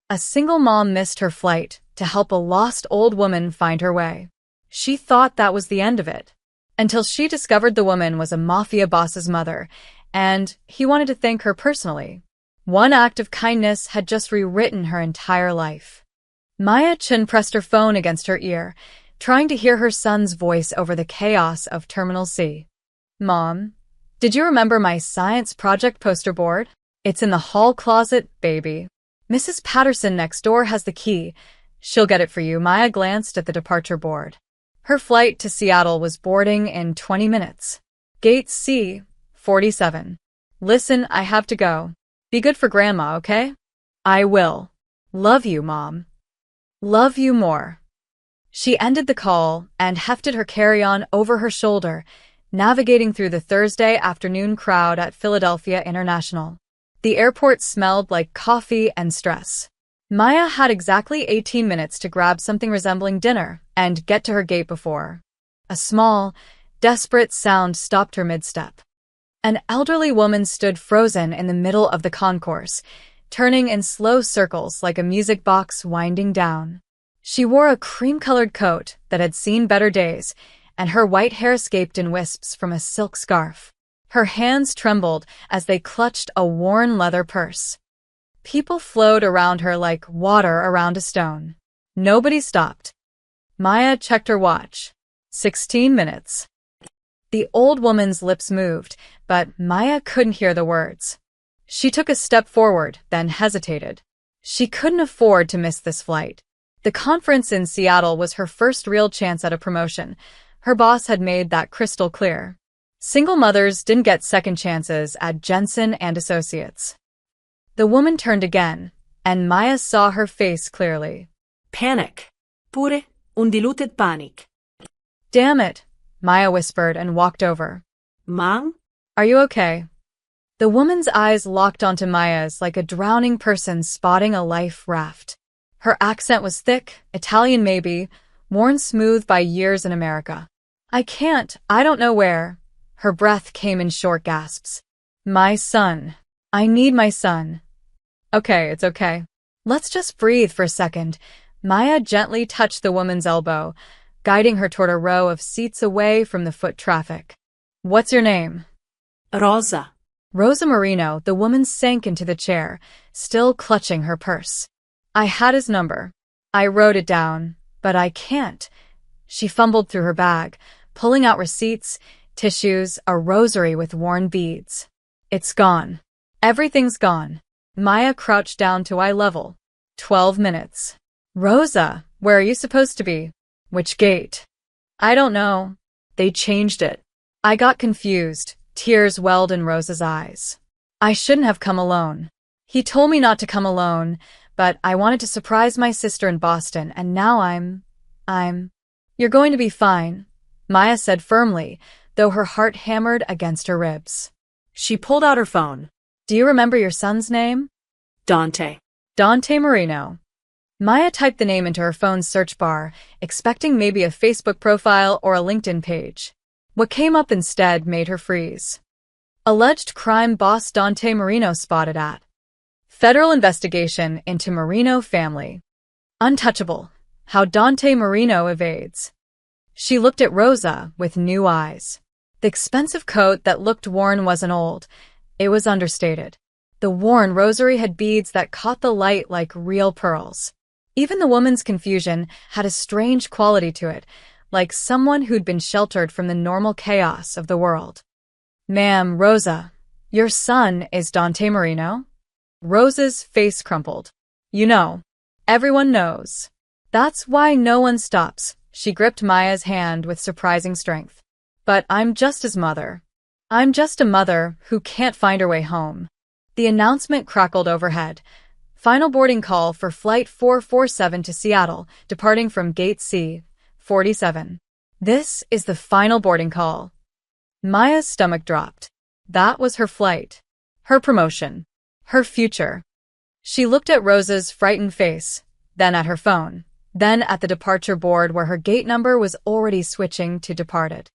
A single mom missed her flight to help a lost old woman find her way. She thought that was the end of it, until she discovered the woman was a Mafia boss's mother, and he wanted to thank her personally. One act of kindness had just rewritten her entire life. Maya Chin pressed her phone against her ear, trying to hear her son's voice over the chaos of Terminal C. Mom, did you remember my science project poster board? It's in the hall closet, baby. Mrs. Patterson next door has the key. She'll get it for you. Maya glanced at the departure board. Her flight to Seattle was boarding in 20 minutes. Gate C, 47. Listen, I have to go. Be good for Grandma, okay? I will. Love you, Mom. Love you more. She ended the call and hefted her carry-on over her shoulder, navigating through the Thursday afternoon crowd at Philadelphia International. The airport smelled like coffee and stress. Maya had exactly 18 minutes to grab something resembling dinner and get to her gate before a small, desperate sound stopped her mid-step. An elderly woman stood frozen in the middle of the concourse, turning in slow circles like a music box winding down. She wore a cream-colored coat that had seen better days, and her white hair escaped in wisps from a silk scarf. Her hands trembled as they clutched a worn leather purse. People flowed around her like water around a stone. Nobody stopped. Maya checked her watch. 16 minutes. The old woman's lips moved, but Maya couldn't hear the words. She took a step forward, then hesitated. She couldn't afford to miss this flight. The conference in Seattle was her first real chance at a promotion. Her boss had made that crystal clear. Single mothers didn't get second chances at Jensen and Associates. The woman turned again, and Maya saw her face clearly. Panic. Pure undiluted panic. Damn it, Maya whispered and walked over. Mom? Are you okay? The woman's eyes locked onto Maya's like a drowning person spotting a life raft. Her accent was thick, Italian maybe, worn smooth by years in America. I don't know where. Her breath came in short gasps. My son. I need my son. Okay, it's okay. Let's just breathe for a second. Maya gently touched the woman's elbow, guiding her toward a row of seats away from the foot traffic. What's your name? Rosa. Rosa Marino. The woman sank into the chair, still clutching her purse. I had his number. I wrote it down, but I can't. She fumbled through her bag, pulling out receipts, tissues, a rosary with worn beads. It's gone. Everything's gone. Maya crouched down to eye level. 12 minutes. Rosa, where are you supposed to be? Which gate? I don't know. They changed it. I got confused. Tears welled in Rosa's eyes. I shouldn't have come alone. He told me not to come alone, but I wanted to surprise my sister in Boston, and now You're going to be fine, Maya said firmly, though her heart hammered against her ribs. She pulled out her phone. Do you remember your son's name? Dante. Dante Marino. Maya typed the name into her phone's search bar, expecting maybe a Facebook profile or a LinkedIn page. What came up instead made her freeze. Alleged crime boss Dante Marino spotted at. Federal investigation into Marino family. Untouchable. How Dante Marino evades. She looked at Rosa with new eyes. The expensive coat that looked worn wasn't old. It was understated. The worn rosary had beads that caught the light like real pearls. Even the woman's confusion had a strange quality to it, like someone who'd been sheltered from the normal chaos of the world. Ma'am, Rosa, your son is Dante Marino? Rosa's face crumpled. You know. Everyone knows. That's why no one stops. She gripped Maya's hand with surprising strength. But I'm just his mother. I'm just a mother who can't find her way home. The announcement crackled overhead. Final boarding call for Flight 447 to Seattle, departing from Gate C, 47. This is the final boarding call. Maya's stomach dropped. That was her flight. Her promotion. Her future. She looked at Rosa's frightened face, then at her phone, then at the departure board where her gate number was already switching to departed.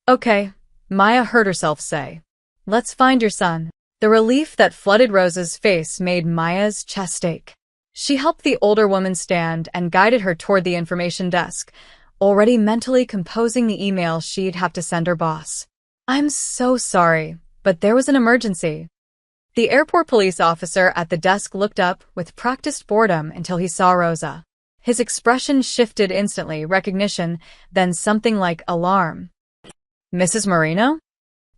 Okay, Maya heard herself say. Let's find your son. The relief that flooded Rosa's face made Maya's chest ache. She helped the older woman stand and guided her toward the information desk, already mentally composing the email she'd have to send her boss. "I'm so sorry, but there was an emergency." The airport police officer at the desk looked up with practiced boredom until he saw Rosa. His expression shifted instantly, recognition, then something like alarm. "Mrs. Marino?"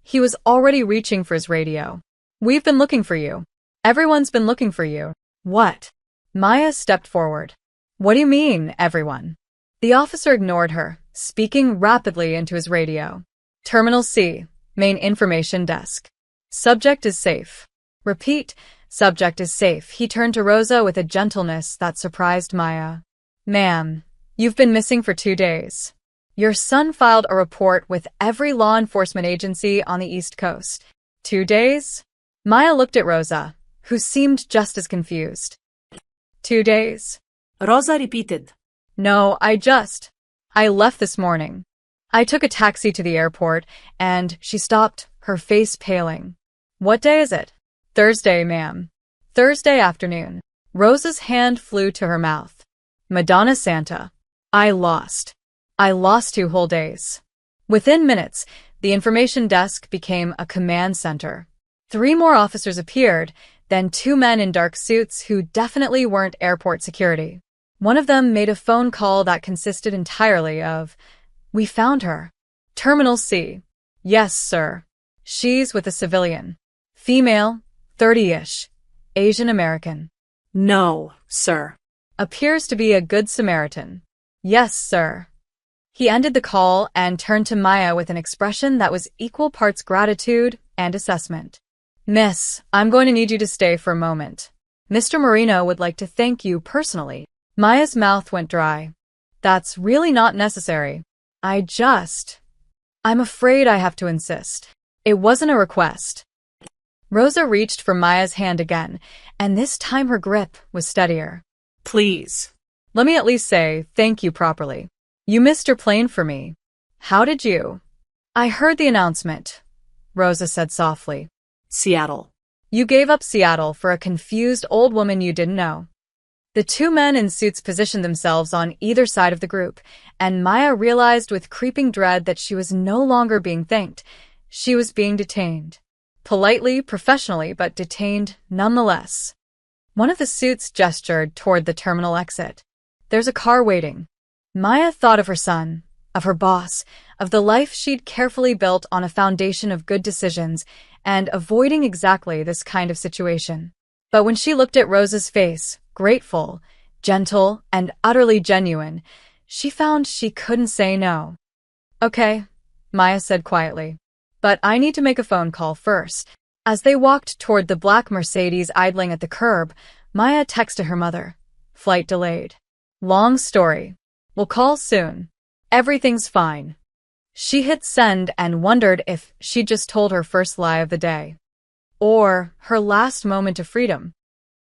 He was already reaching for his radio. "We've been looking for you. Everyone's been looking for you." "What?" Maya stepped forward. "What do you mean, everyone?" The officer ignored her, speaking rapidly into his radio. "Terminal C, main information desk. Subject is safe." "Repeat, subject is safe." He turned to Rosa with a gentleness that surprised Maya. "Ma'am, you've been missing for 2 days. Your son filed a report with every law enforcement agency on the East Coast." 2 days? Maya looked at Rosa, who seemed just as confused. 2 days? Rosa repeated. "No, I left this morning. I took a taxi to the airport, and she stopped, her face paling." "What day is it?" "Thursday, ma'am." "Thursday afternoon." Rosa's hand flew to her mouth. "Madonna Santa. I lost 2 whole days." Within minutes, the information desk became a command center. 3 more officers appeared, then 2 men in dark suits who definitely weren't airport security. One of them made a phone call that consisted entirely of, "We found her. Terminal C. Yes, sir. She's with a civilian. Female, 30-ish. Asian American. No, sir. Appears to be a good Samaritan. Yes, sir." He ended the call and turned to Maya with an expression that was equal parts gratitude and assessment. "Miss, I'm going to need you to stay for a moment. Mr. Marino would like to thank you personally." Maya's mouth went dry. "That's really not necessary. I'm afraid I have to insist. It wasn't a request." Rosa reached for Maya's hand again, and this time her grip was steadier. "Please. Let me at least say thank you properly. You missed your plane for me. How did you?" "I heard the announcement," Rosa said softly. Seattle. "You gave up Seattle for a confused old woman you didn't know." The 2 men in suits positioned themselves on either side of the group, and Maya realized with creeping dread that she was no longer being thanked. She was being detained. Politely, professionally, but detained nonetheless. One of the suits gestured toward the terminal exit. "There's a car waiting." Maya thought of her son, of her boss, of the life she'd carefully built on a foundation of good decisions, and avoiding exactly this kind of situation. But when she looked at Rosa's face, grateful, gentle, and utterly genuine, she found she couldn't say no. "Okay," Maya said quietly. "But I need to make a phone call first." As they walked toward the black Mercedes idling at the curb, Maya texted her mother. "Flight delayed. Long story. We'll call soon. Everything's fine." She hit send and wondered if she'd just told her first lie of the day. Or her last moment of freedom.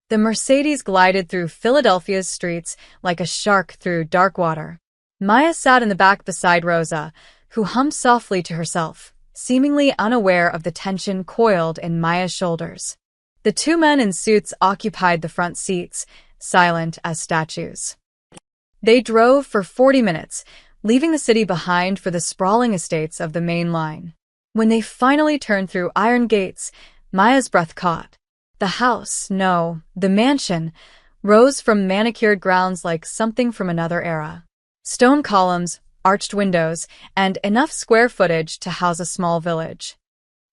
The Mercedes glided through Philadelphia's streets like a shark through dark water. Maya sat in the back beside Rosa, who hummed softly to herself, seemingly unaware of the tension coiled in Maya's shoulders. The 2 men in suits occupied the front seats, silent as statues. They drove for 40 minutes, leaving the city behind for the sprawling estates of the main line. When they finally turned through iron gates, Maya's breath caught. The house, no, the mansion, rose from manicured grounds like something from another era. Stone columns, arched windows, and enough square footage to house a small village.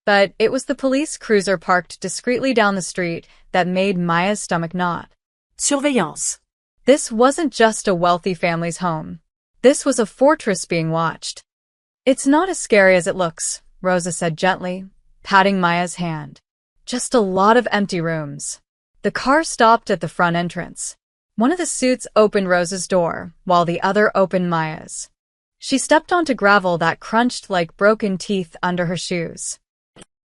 But it was the police cruiser parked discreetly down the street that made Maya's stomach knot. Surveillance. This wasn't just a wealthy family's home. This was a fortress being watched. "It's not as scary as it looks," Rosa said gently, patting Maya's hand. "Just a lot of empty rooms." The car stopped at the front entrance. One of the suits opened Rosa's door, while the other opened Maya's. She stepped onto gravel that crunched like broken teeth under her shoes.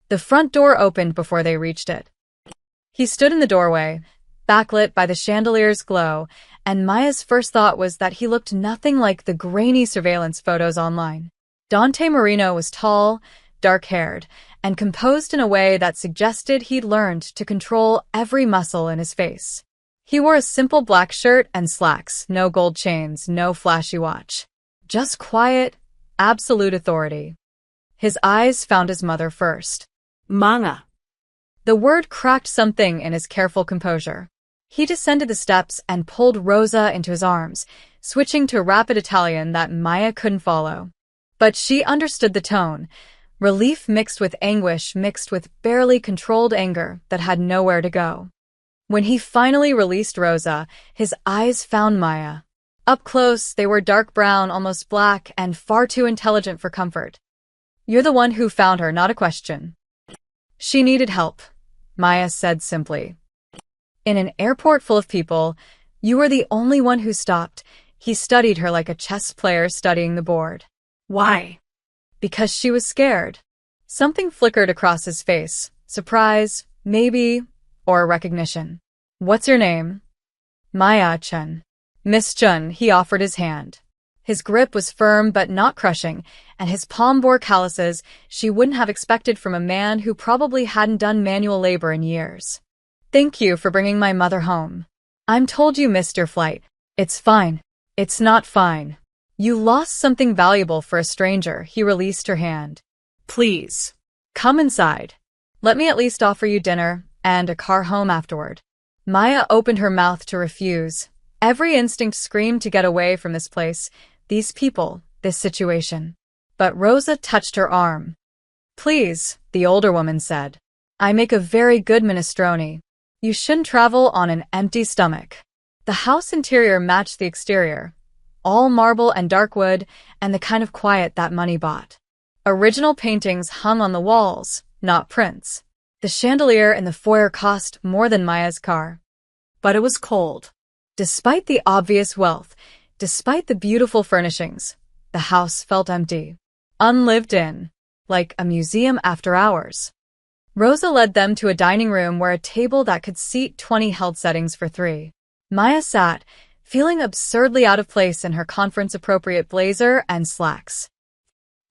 The front door opened before they reached it. He stood in the doorway, backlit by the chandelier's glow, and Maya's first thought was that he looked nothing like the grainy surveillance photos online. Dante Marino was tall, dark-haired, and composed in a way that suggested he'd learned to control every muscle in his face. He wore a simple black shirt and slacks, no gold chains, no flashy watch. Just quiet, absolute authority. His eyes found his mother first. Manga. The word cracked something in his careful composure. He descended the steps and pulled Rosa into his arms, switching to rapid Italian that Maya couldn't follow. But she understood the tone, relief mixed with anguish mixed with barely controlled anger that had nowhere to go. When he finally released Rosa, his eyes found Maya. Up close, they were dark brown, almost black, and far too intelligent for comfort. "You're the one who found her, not a question." "She needed help," Maya said simply. "In an airport full of people, you were the only one who stopped." He studied her like a chess player studying the board. Why? Because she was scared. Something flickered across his face. Surprise, maybe, or recognition. "What's your name?" "Maya Chun." "Miss Chun," he offered his hand. His grip was firm but not crushing, and his palm bore calluses she wouldn't have expected from a man who probably hadn't done manual labor in years. "Thank you for bringing my mother home. I'm told you missed your flight." "It's fine." "It's not fine. You lost something valuable for a stranger." He released her hand. Please. "Come inside. Let me at least offer you dinner and a car home afterward." Maya opened her mouth to refuse. Every instinct screamed to get away from this place, these people, this situation. But Rosa touched her arm. "Please," the older woman said. "I make a very good minestrone. You shouldn't travel on an empty stomach." The house interior matched the exterior. All marble and dark wood, and the kind of quiet that money bought. Original paintings hung on the walls, not prints. The chandelier in the foyer cost more than Maya's car. But it was cold. Despite the obvious wealth, despite the beautiful furnishings, the house felt empty. Unlived in, like a museum after hours. Rosa led them to a dining room where a table that could seat 20 held settings for 3. Maya sat, feeling absurdly out of place in her conference-appropriate blazer and slacks.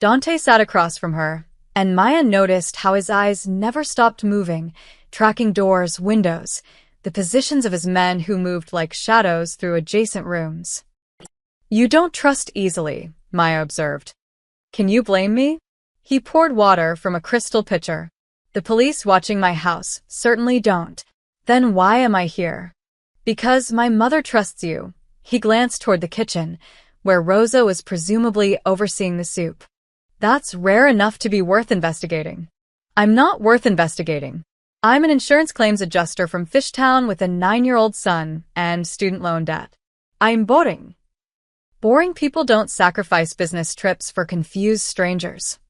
Dante sat across from her, and Maya noticed how his eyes never stopped moving, tracking doors, windows, the positions of his men who moved like shadows through adjacent rooms. "You don't trust easily," Maya observed. "Can you blame me?" He poured water from a crystal pitcher. "The police watching my house certainly don't." "Then why am I here?" "Because my mother trusts you." He glanced toward the kitchen, where Rosa was presumably overseeing the soup. "That's rare enough to be worth investigating." "I'm not worth investigating. I'm an insurance claims adjuster from Fishtown with a 9-year-old son and student loan debt. I'm boring." Boring people don't sacrifice business trips for confused strangers.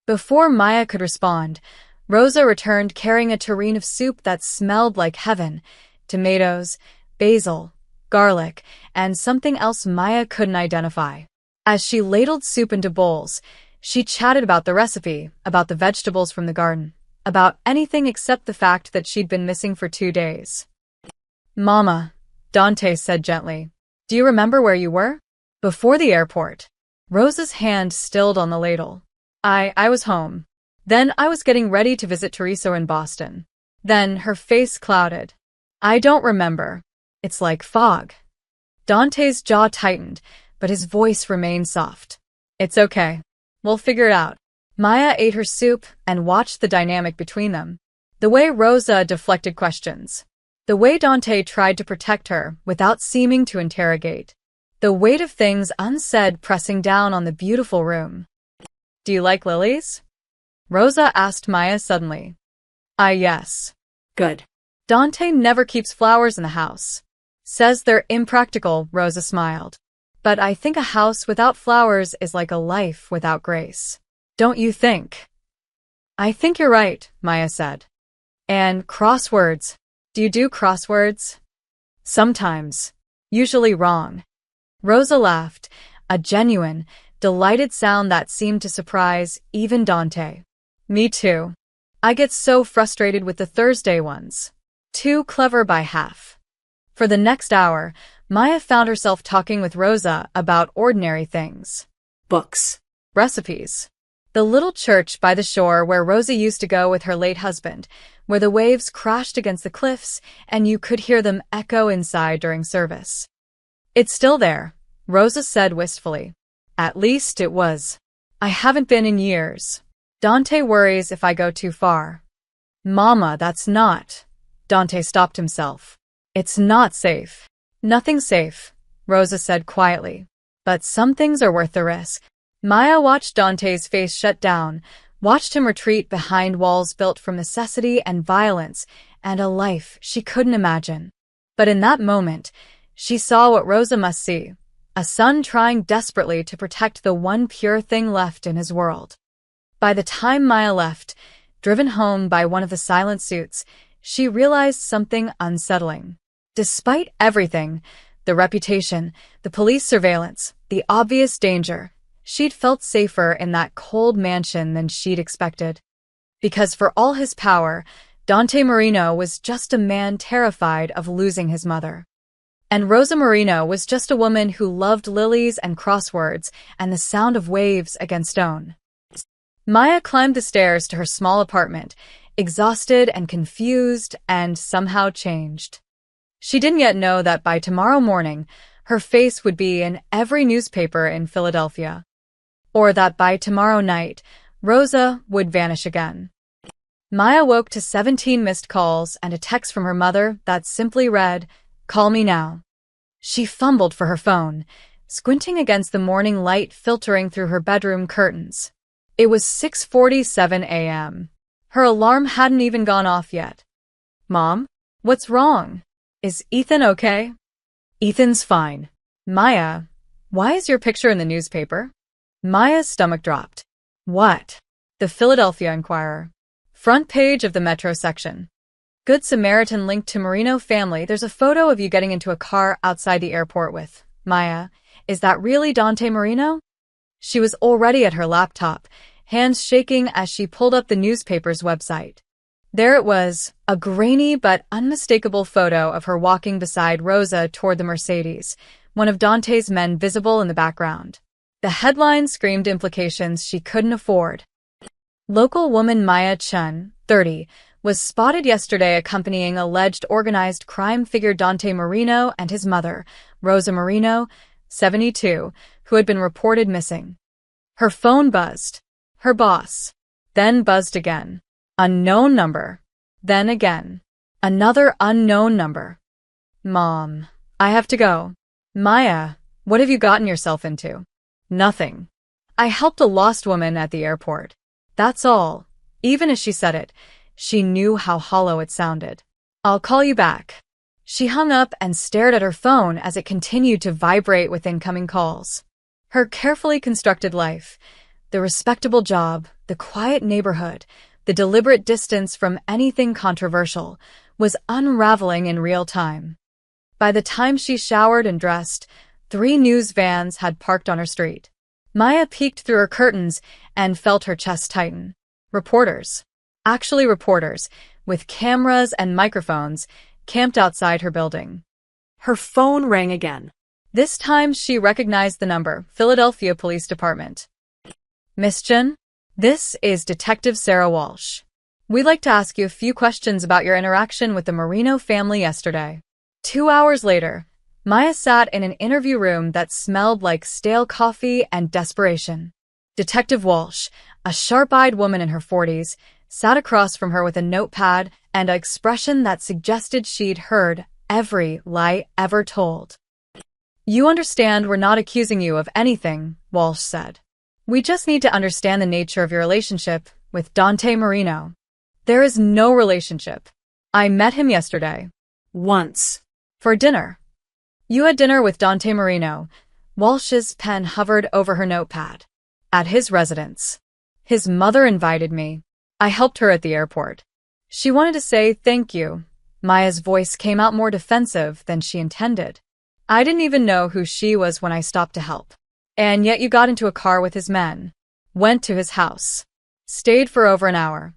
Before Maya could respond, Rosa returned carrying a tureen of soup that smelled like heaven, tomatoes, basil, garlic, and something else Maya couldn't identify. As she ladled soup into bowls, she chatted about the recipe, about the vegetables from the garden, about anything except the fact that she'd been missing for 2 days. "Mama," Dante said gently, "do you remember where you were?" "Before the airport." Rosa's hand stilled on the ladle. I was home. Then I was getting ready to visit Teresa in Boston." Then her face clouded. "I don't remember. It's like fog." Dante's jaw tightened, but his voice remained soft. "It's okay. We'll figure it out." Maya ate her soup and watched the dynamic between them. The way Rosa deflected questions. The way Dante tried to protect her without seeming to interrogate. The weight of things unsaid pressing down on the beautiful room. "Do you like lilies?" Rosa asked Maya suddenly. Yes." Good. "Dante never keeps flowers in the house. Says they're impractical," Rosa smiled. "But I think a house without flowers is like a life without grace. Don't you think?" "I think you're right," Maya said. "And crosswords. Do you do crosswords?" "Sometimes. Usually wrong." Rosa laughed, a genuine, delighted sound that seemed to surprise even Dante. "Me too. I get so frustrated with the Thursday ones. Too clever by half." For the next hour, Maya found herself talking with Rosa about ordinary things. Books. Recipes. The little church by the shore where Rosa used to go with her late husband, where the waves crashed against the cliffs and you could hear them echo inside during service. "It's still there," Rosa said wistfully. "At least it was. I haven't been in years. Dante worries if I go too far." "Mama, that's not." Dante stopped himself. "It's not safe." "Nothing's safe," Rosa said quietly. "But some things are worth the risk." Maya watched Dante's face shut down, watched him retreat behind walls built from necessity and violence and a life she couldn't imagine. But in that moment, she saw what Rosa must see, a son trying desperately to protect the one pure thing left in his world. By the time Maya left, driven home by one of the silent suits, she realized something unsettling. Despite everything, the reputation, the police surveillance, the obvious danger, she'd felt safer in that cold mansion than she'd expected. Because for all his power, Dante Marino was just a man terrified of losing his mother. And Rosa Marino was just a woman who loved lilies and crosswords and the sound of waves against stone. Maya climbed the stairs to her small apartment, exhausted and confused and somehow changed. She didn't yet know that by tomorrow morning, her face would be in every newspaper in Philadelphia. Or that by tomorrow night, Rosa would vanish again. Maya woke to 17 missed calls and a text from her mother that simply read, "Call me now." She fumbled for her phone, squinting against the morning light filtering through her bedroom curtains. It was 6:47 a.m. Her alarm hadn't even gone off yet. "Mom? What's wrong? Is Ethan okay?" "Ethan's fine." "Maya, why is your picture in the newspaper?" Maya's stomach dropped. "What?" "The Philadelphia Inquirer. Front page of the Metro section. Good Samaritan linked to Marino family. There's a photo of you getting into a car outside the airport with Maya. Is that really Dante Marino?" She was already at her laptop, hands shaking as she pulled up the newspaper's website. There it was, a grainy but unmistakable photo of her walking beside Rosa toward the Mercedes, one of Dante's men visible in the background. The headline screamed implications she couldn't afford. Local woman Maya Chun, 30, was spotted yesterday accompanying alleged organized crime figure Dante Marino and his mother, Rosa Marino, 72, who had been reported missing. Her phone buzzed. Her boss. Then buzzed again. Unknown number. Then again. Another unknown number. "Mom, I have to go." "Maya, what have you gotten yourself into?" "Nothing. I helped a lost woman at the airport. That's all." Even as she said it, she knew how hollow it sounded. "I'll call you back." She hung up and stared at her phone as it continued to vibrate with incoming calls. Her carefully constructed life, the respectable job, the quiet neighborhood, the deliberate distance from anything controversial, was unraveling in real time. By the time she showered and dressed, 3 news vans had parked on her street. Maya peeked through her curtains and felt her chest tighten. Reporters. Actually reporters, with cameras and microphones, camped outside her building. Her phone rang again. This time she recognized the number, Philadelphia Police Department. "Miss Chun, this is Detective Sarah Walsh. We'd like to ask you a few questions about your interaction with the Marino family yesterday." 2 hours later, Maya sat in an interview room that smelled like stale coffee and desperation. Detective Walsh, a sharp-eyed woman in her 40s, sat across from her with a notepad and an expression that suggested she'd heard every lie ever told. "You understand we're not accusing you of anything," Walsh said. "We just need to understand the nature of your relationship with Dante Marino." "There is no relationship. I met him yesterday." "Once." "For dinner." "You had dinner with Dante Marino." Walsh's pen hovered over her notepad. "At his residence. His mother invited me. I helped her at the airport." She wanted to say thank you. Maya's voice came out more defensive than she intended. "I didn't even know who she was when I stopped to help. And yet you got into a car with his men. Went to his house. Stayed for over an hour.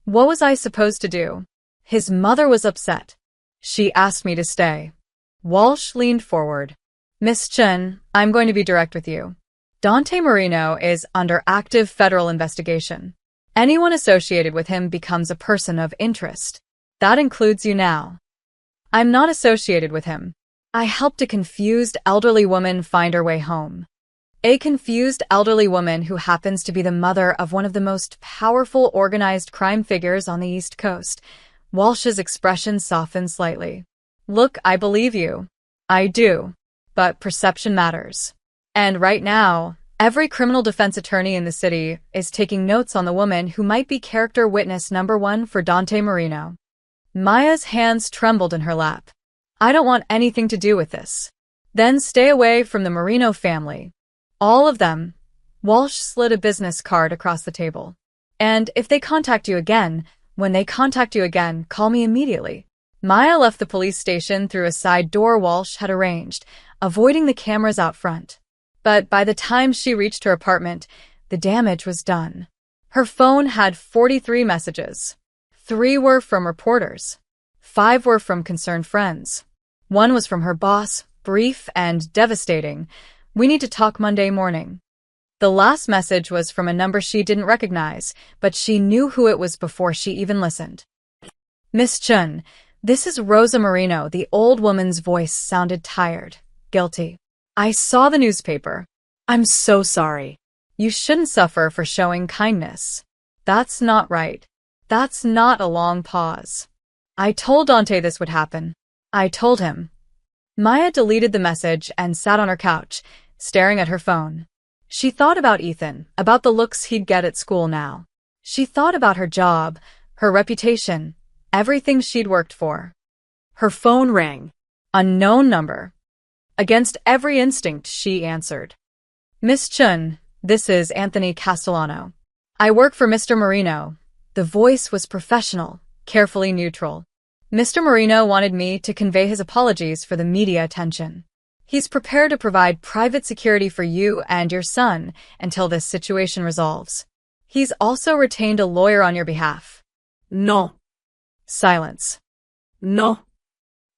What was I supposed to do?" His mother was upset. "She asked me to stay." Walsh leaned forward. "Miss Chun, I'm going to be direct with you. Dante Marino is under active federal investigation. Anyone associated with him becomes a person of interest. That includes you now. I'm not associated with him. I helped a confused elderly woman find her way home. A confused elderly woman who happens to be the mother of one of the most powerful organized crime figures on the East Coast. Walsh's expression softened slightly. Look, I believe you. I do. But perception matters. And right now, every criminal defense attorney in the city is taking notes on the woman who might be character witness number 1 for Dante Marino. Maya's hands trembled in her lap. I don't want anything to do with this. Then stay away from the Marino family. All of them. Walsh slid a business card across the table. And if they contact you again, when they contact you again, call me immediately. Maya left the police station through a side door Walsh had arranged, avoiding the cameras out front. But by the time she reached her apartment, the damage was done. Her phone had 43 messages. 3 were from reporters. 5 were from concerned friends. 1 was from her boss, brief and devastating. We need to talk Monday morning. The last message was from a number she didn't recognize, but she knew who it was before she even listened. Miss Chun, this is Rosa Marino. The old woman's voice sounded tired, guilty. I saw the newspaper. I'm so sorry. You shouldn't suffer for showing kindness. That's not right. That's not a long pause. I told Dante this would happen. I told him. Maya deleted the message and sat on her couch, staring at her phone. She thought about Ethan, about the looks he'd get at school now. She thought about her job, her reputation, everything she'd worked for. Her phone rang. Unknown number. Against every instinct, she answered. Miss Chun, this is Anthony Castellano. I work for Mr. Marino. The voice was professional, carefully neutral. Mr. Marino wanted me to convey his apologies for the media attention. He's prepared to provide private security for you and your son until this situation resolves. He's also retained a lawyer on your behalf. No. Silence. No.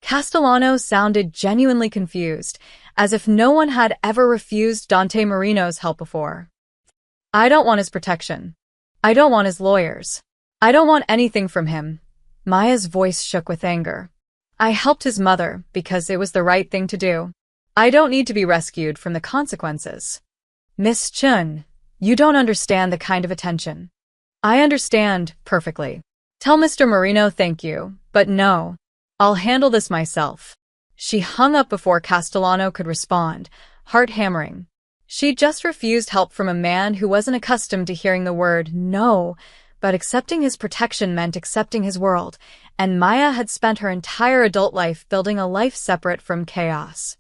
Castellano sounded genuinely confused, as if no one had ever refused Dante Marino's help before. I don't want his protection. I don't want his lawyers. I don't want anything from him. Maya's voice shook with anger. I helped his mother because it was the right thing to do. I don't need to be rescued from the consequences. Miss Chun, you don't understand the kind of attention. I understand perfectly. Tell Mr. Marino thank you, but no. I'll handle this myself. She hung up before Castellano could respond, heart hammering. She just refused help from a man who wasn't accustomed to hearing the word no, but accepting his protection meant accepting his world, and Maya had spent her entire adult life building a life separate from chaos.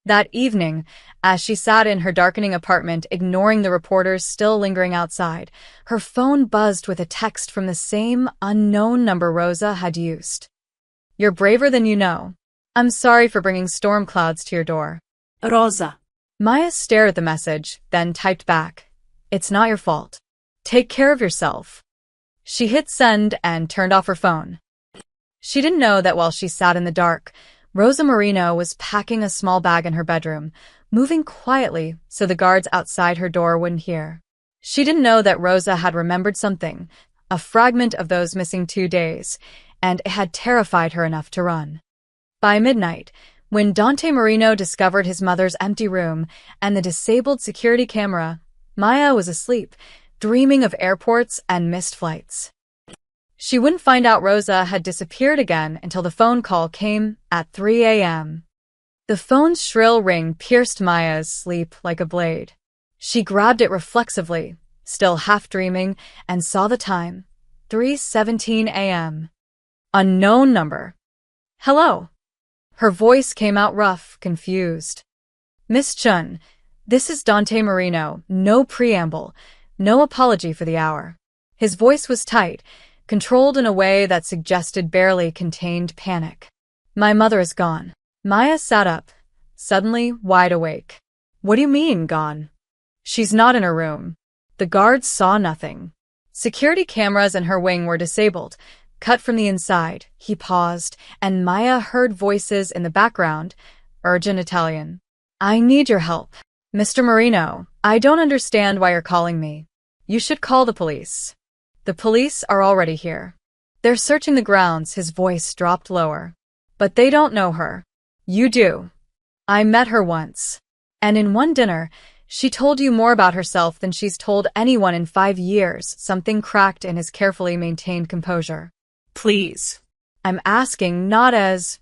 That evening, as she sat in her darkening apartment ignoring the reporters still lingering outside, her phone buzzed with a text from the same unknown number Rosa had used. You're braver than you know. I'm sorry for bringing storm clouds to your door. Rosa. Maya stared at the message, then typed back. It's not your fault. Take care of yourself. She hit send and turned off her phone. She didn't know that while she sat in the dark, Rosa Marino was packing a small bag in her bedroom, moving quietly so the guards outside her door wouldn't hear. She didn't know that Rosa had remembered something, a fragment of those missing 2 days, and it had terrified her enough to run. By midnight, when Dante Marino discovered his mother's empty room and the disabled security camera, Maya was asleep, dreaming of airports and missed flights. She wouldn't find out Rosa had disappeared again until the phone call came at 3 a.m. The phone's shrill ring pierced Maya's sleep like a blade. She grabbed it reflexively, still half dreaming, and saw the time. 3:17 a.m. Unknown number. Hello. Her voice came out rough, confused. Miss Chun, this is Dante Marino. No preamble, no apology for the hour. His voice was tight, controlled in a way that suggested barely contained panic. My mother is gone. Maya sat up, suddenly wide awake. What do you mean, gone? She's not in her room. The guards saw nothing. Security cameras in her wing were disabled, cut from the inside. He paused, and Maya heard voices in the background, urgent Italian. I need your help. Mr. Marino, I don't understand why you're calling me. You should call the police. The police are already here. They're searching the grounds. His voice dropped lower. But they don't know her. You do. I met her once. And in one dinner, she told you more about herself than she's told anyone in 5 years. Something cracked in his carefully maintained composure. Please. I'm asking not as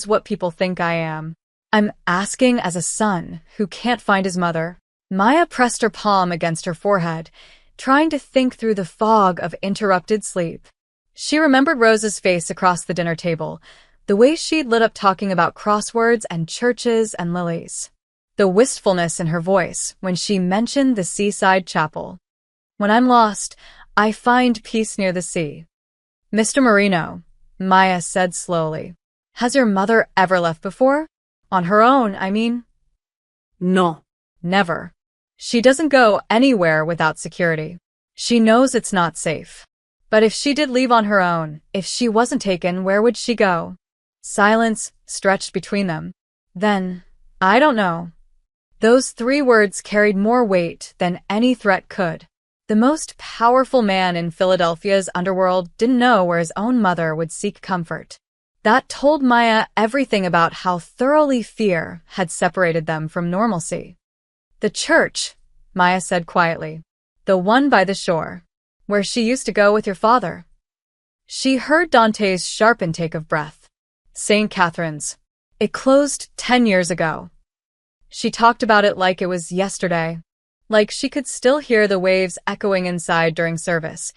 what people think I am. I'm asking as a son who can't find his mother. Maya pressed her palm against her forehead, trying to think through the fog of interrupted sleep. She remembered Rose's face across the dinner table, the way she'd lit up talking about crosswords and churches and lilies. The wistfulness in her voice when she mentioned the seaside chapel. When I'm lost, I find peace near the sea. Mr. Marino, Maya said slowly. Has your mother ever left before? On her own, I mean? No. Never. She doesn't go anywhere without security. She knows it's not safe. But if she did leave on her own, if she wasn't taken, where would she go? Silence stretched between them. Then, I don't know. Those 3 words carried more weight than any threat could. The most powerful man in Philadelphia's underworld didn't know where his own mother would seek comfort. That told Maya everything about how thoroughly fear had separated them from normalcy. The church, Maya said quietly. The one by the shore, where she used to go with your father. She heard Dante's sharp intake of breath. St. Catherine's. It closed 10 years ago. She talked about it like it was yesterday. Like she could still hear the waves echoing inside during service.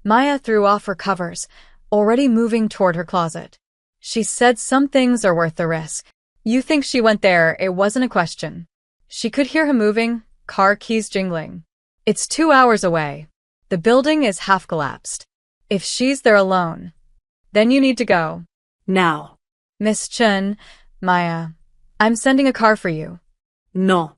Maya threw off her covers, already moving toward her closet. She said some things are worth the risk. You think she went there, it wasn't a question. She could hear him moving, car keys jingling. It's 2 hours away. The building is half collapsed. If she's there alone, then you need to go. Now. Miss Chen, Maya, I'm sending a car for you. No.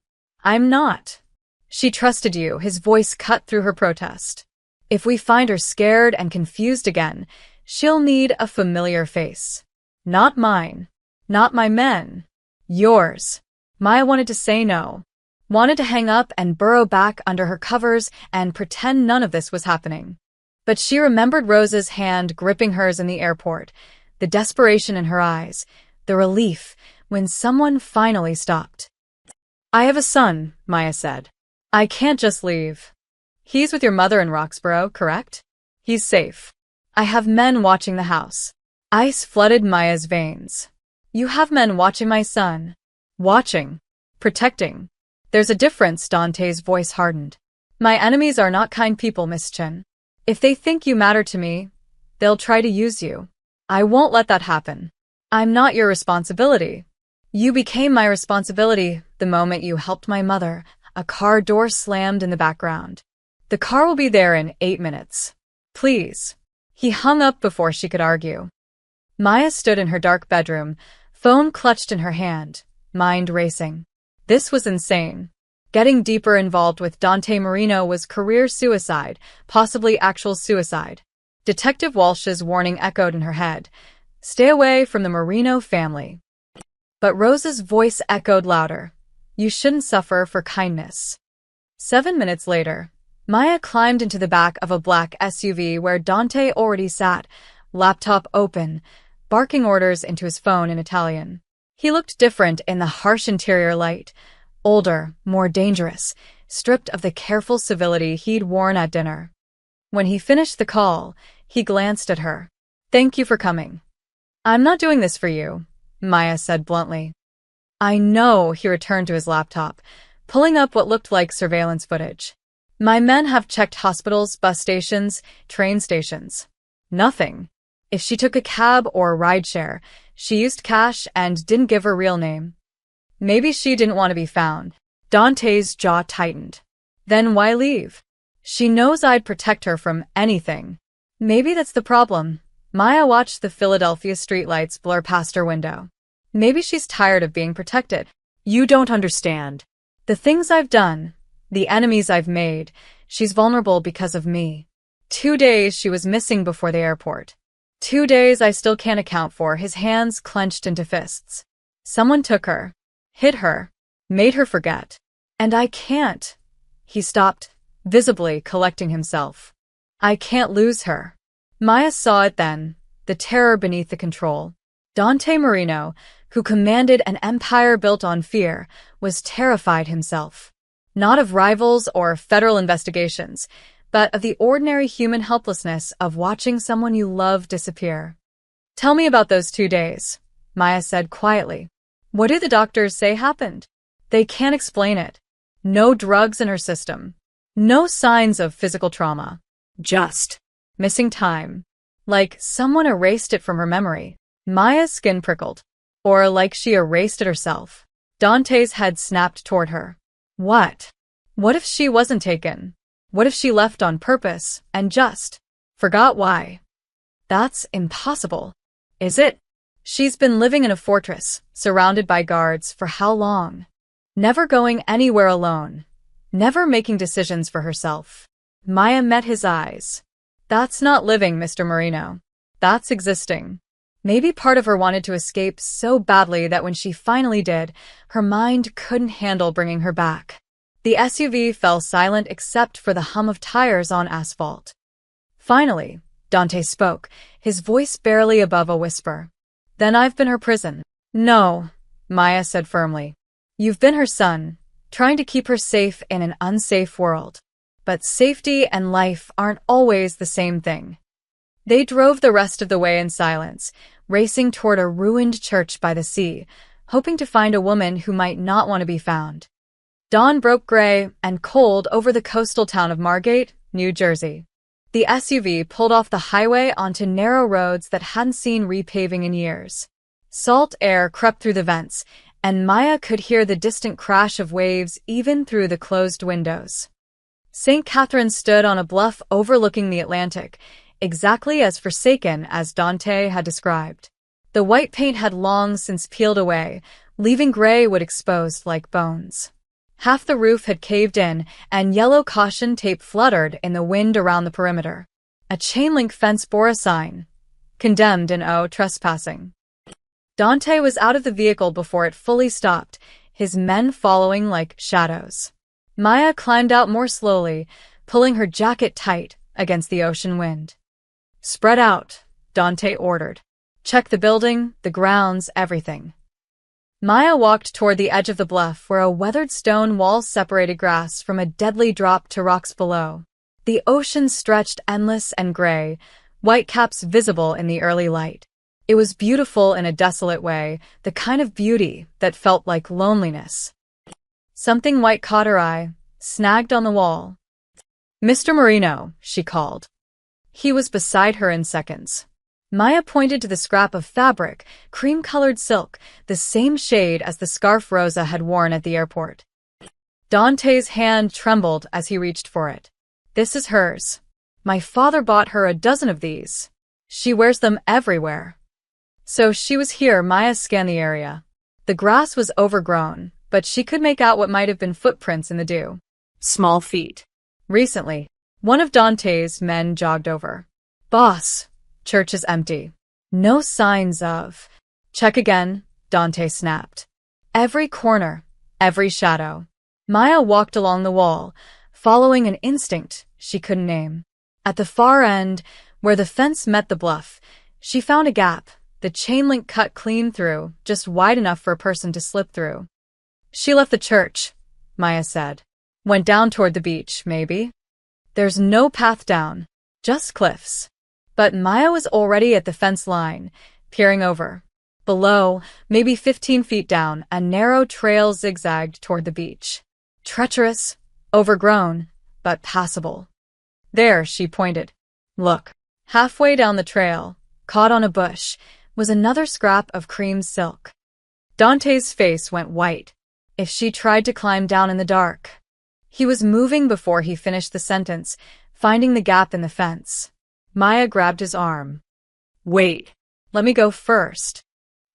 I'm not. She trusted you, his voice cut through her protest. If we find her scared and confused again, she'll need a familiar face. Not mine. Not my men. Yours. Maya wanted to say no. Wanted to hang up and burrow back under her covers and pretend none of this was happening. But she remembered Rose's hand gripping hers in the airport, the desperation in her eyes, the relief when someone finally stopped. I have a son, Maya said. I can't just leave. He's with your mother in Roxborough, correct? He's safe. I have men watching the house. Ice flooded Maya's veins. You have men watching my son. Watching. Protecting. There's a difference, Dante's voice hardened. My enemies are not kind people, Miss Chen. If they think you matter to me, they'll try to use you. I won't let that happen. I'm not your responsibility. You became my responsibility the moment you helped my mother. A car door slammed in the background. The car will be there in 8 minutes. Please. He hung up before she could argue. Maya stood in her dark bedroom, phone clutched in her hand, mind racing. This was insane. Getting deeper involved with Dante Marino was career suicide, possibly actual suicide. Detective Walsh's warning echoed in her head. Stay away from the Marino family. But Rose's voice echoed louder. You shouldn't suffer for kindness. 7 minutes later, Maya climbed into the back of a black SUV where Dante already sat, laptop open, barking orders into his phone in Italian. He looked different in the harsh interior light, older, more dangerous, stripped of the careful civility he'd worn at dinner. When he finished the call, he glanced at her. Thank you for coming. I'm not doing this for you, Maya said bluntly. I know, he returned to his laptop, pulling up what looked like surveillance footage. My men have checked hospitals, bus stations, train stations. Nothing. If she took a cab or rideshare, she used cash and didn't give her real name. Maybe she didn't want to be found. Dante's jaw tightened. Then why leave? She knows I'd protect her from anything. Maybe that's the problem. Maya watched the Philadelphia streetlights blur past her window. Maybe she's tired of being protected. You don't understand. The things I've done, the enemies I've made, she's vulnerable because of me. 2 days she was missing before the airport. 2 days I still can't account for, his hands clenched into fists. Someone took her, hit her, made her forget. And I can't. He stopped, visibly collecting himself. I can't lose her. Maya saw it then, the terror beneath the control. Dante Marino, who commanded an empire built on fear, was terrified himself. Not of rivals or federal investigations, but of the ordinary human helplessness of watching someone you love disappear. Tell me about those 2 days, Maya said quietly. What do the doctors say happened? They can't explain it. No drugs in her system. No signs of physical trauma. Just Missing time. Like someone erased it from her memory. Maya's skin prickled. Or like she erased it herself. Dante's head snapped toward her. What? What if she wasn't taken? What if she left on purpose and just forgot why? That's impossible. Is it? She's been living in a fortress, surrounded by guards for how long? Never going anywhere alone. Never making decisions for herself. Maya met his eyes. That's not living, Mr. Marino. That's existing. Maybe part of her wanted to escape so badly that when she finally did, her mind couldn't handle bringing her back. The SUV fell silent except for the hum of tires on asphalt. Finally, Dante spoke, his voice barely above a whisper. Then I've been her prison. No, Maya said firmly. You've been her son, trying to keep her safe in an unsafe world. But safety and life aren't always the same thing. They drove the rest of the way in silence, racing toward a ruined church by the sea, hoping to find a woman who might not want to be found. Dawn broke gray and cold over the coastal town of Margate, New Jersey. The SUV pulled off the highway onto narrow roads that hadn't seen repaving in years. Salt air crept through the vents, and Maya could hear the distant crash of waves even through the closed windows. St. Catherine stood on a bluff overlooking the Atlantic, exactly as forsaken as Dante had described. The white paint had long since peeled away, leaving gray wood exposed like bones. Half the roof had caved in, and yellow caution tape fluttered in the wind around the perimeter. A chain-link fence bore a sign, "Condemned in O trespassing." Dante was out of the vehicle before it fully stopped, his men following like shadows. Maya climbed out more slowly, pulling her jacket tight against the ocean wind. "Spread out," Dante ordered. "Check the building, the grounds, everything." Maya walked toward the edge of the bluff where a weathered stone wall separated grass from a deadly drop to rocks below. The ocean stretched endless and gray, whitecaps visible in the early light. It was beautiful in a desolate way, the kind of beauty that felt like loneliness. Something white caught her eye, snagged on the wall. "Mr. Marino," she called. He was beside her in seconds. Maya pointed to the scrap of fabric, cream-colored silk, the same shade as the scarf Rosa had worn at the airport. Dante's hand trembled as he reached for it. "This is hers. My father bought her a dozen of these. She wears them everywhere." So she was here. Maya scanned the area. The grass was overgrown, but she could make out what might have been footprints in the dew. small feet. Recently, one of Dante's men jogged over. "Boss, church is empty. No signs of—" "Check again," Dante snapped. Every corner, every shadow. Maya walked along the wall, following an instinct she couldn't name. At the far end, where the fence met the bluff, she found a gap, the chain link cut clean through, just wide enough for a person to slip through. "She left the church," Maya said. "Went down toward the beach, maybe. There's no path down, just cliffs." But Maya was already at the fence line, peering over. Below, maybe 15 feet down, a narrow trail zigzagged toward the beach. Treacherous, overgrown, but passable. "There," she pointed. "Look." Halfway down the trail, caught on a bush, was another scrap of cream silk. Dante's face went white. If she tried to climb down in the dark. He was moving before he finished the sentence, finding the gap in the fence. Maya grabbed his arm. "Wait. Let me go first."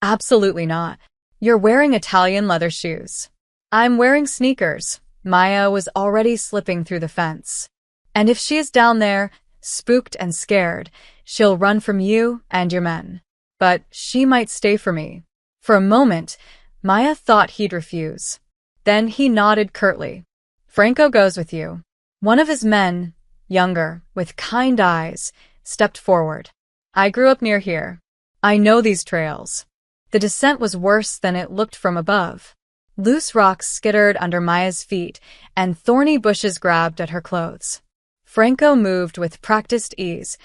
"Absolutely not. You're wearing Italian leather shoes." "I'm wearing sneakers." Maya was already slipping through the fence. "And if she is down there, spooked and scared, she'll run from you and your men. But she might stay for me." For a moment, Maya thought he'd refuse. Then he nodded curtly. "Franco goes with you." One of his men, younger, with kind eyes, stepped forward. I grew up near here. I know these trails. The descent was worse than it looked from above. Loose rocks skittered under Maya's feet, and thorny bushes grabbed at her clothes. Franco moved with practiced ease,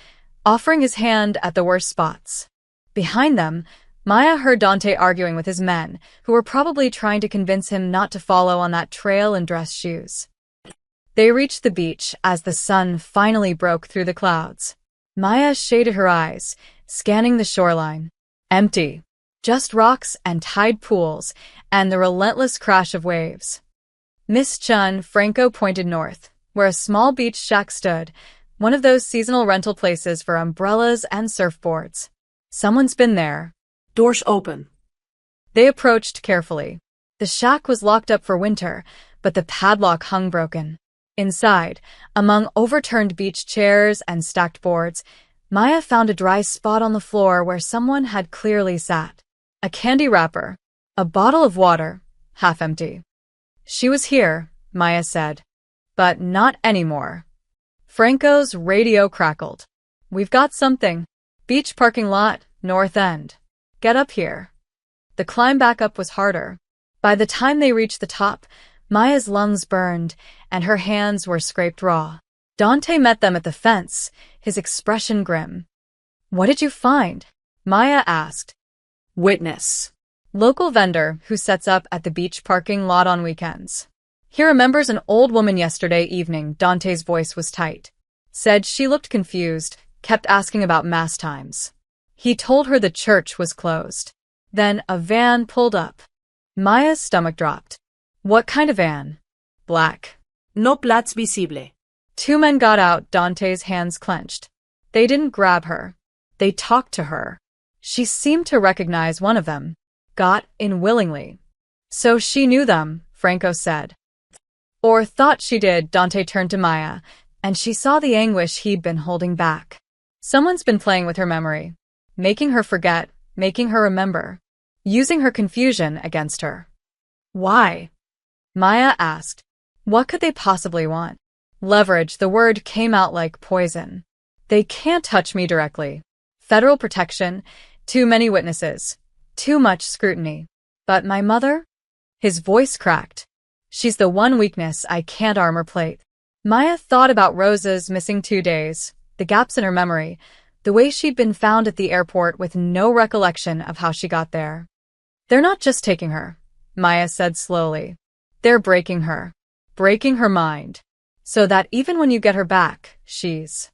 offering his hand at the worst spots. Behind them, Maya heard Dante arguing with his men, who were probably trying to convince him not to follow on that trail in dress shoes. They reached the beach as the sun finally broke through the clouds. Maya shaded her eyes, scanning the shoreline. Empty. Just rocks and tide pools, and the relentless crash of waves. Miss Chun, Franco pointed north, where a small beach shack stood, one of those seasonal rental places for umbrellas and surfboards. Someone's been there. Doors open. They approached carefully. The shack was locked up for winter, but the padlock hung broken. Inside, among overturned beach chairs and stacked boards, Maya found a dry spot on the floor where someone had clearly sat. A candy wrapper. A bottle of water, half empty. She was here, Maya said. But not anymore. Franco's radio crackled. We've got something. Beach parking lot, north end. Get up here. The climb back up was harder. By the time they reached the top, Maya's lungs burned, and her hands were scraped raw. Dante met them at the fence, his expression grim. What did you find? Maya asked. Witness. Local vendor who sets up at the beach parking lot on weekends. He remembers an old woman yesterday evening. Dante's voice was tight. Said she looked confused, kept asking about mass times. He told her the church was closed. Then a van pulled up. Maya's stomach dropped. What kind of van? Black. No plates visible. Two men got out. Dante's hands clenched. They didn't grab her. They talked to her. She seemed to recognize one of them. Got in willingly. So she knew them, Franco said. Or thought she did. Dante turned to Maya, and she saw the anguish he'd been holding back. Someone's been playing with her memory. Making her forget, making her remember. Using her confusion against her. Why? Maya asked. What could they possibly want? Leverage. The word came out like poison. They can't touch me directly. Federal protection. Too many witnesses. Too much scrutiny. But my mother? His voice cracked. She's the one weakness I can't armor plate. Maya thought about Rosa's missing 2 days, the gaps in her memory, the way she'd been found at the airport with no recollection of how she got there. They're not just taking her, Maya said slowly. They're breaking her mind, so that even when you get her back, she's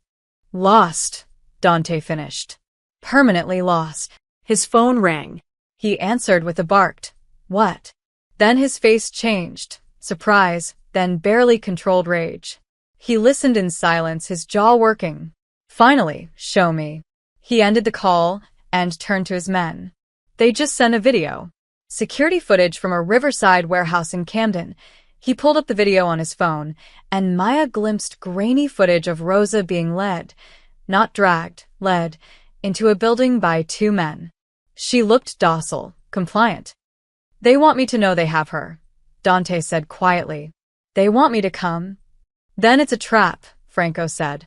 lost, Dante finished. Permanently lost. His phone rang. He answered with a barked, "What?" Then his face changed, surprise, then barely controlled rage. He listened in silence, his jaw working. Finally, show me. He ended the call and turned to his men. They just sent a video. Security footage from a riverside warehouse in Camden. He pulled up the video on his phone, and Maya glimpsed grainy footage of Rosa being led, not dragged, led, into a building by 2 men. She looked docile, compliant. They want me to know they have her, Dante said quietly. They want me to come. Then it's a trap, Franco said.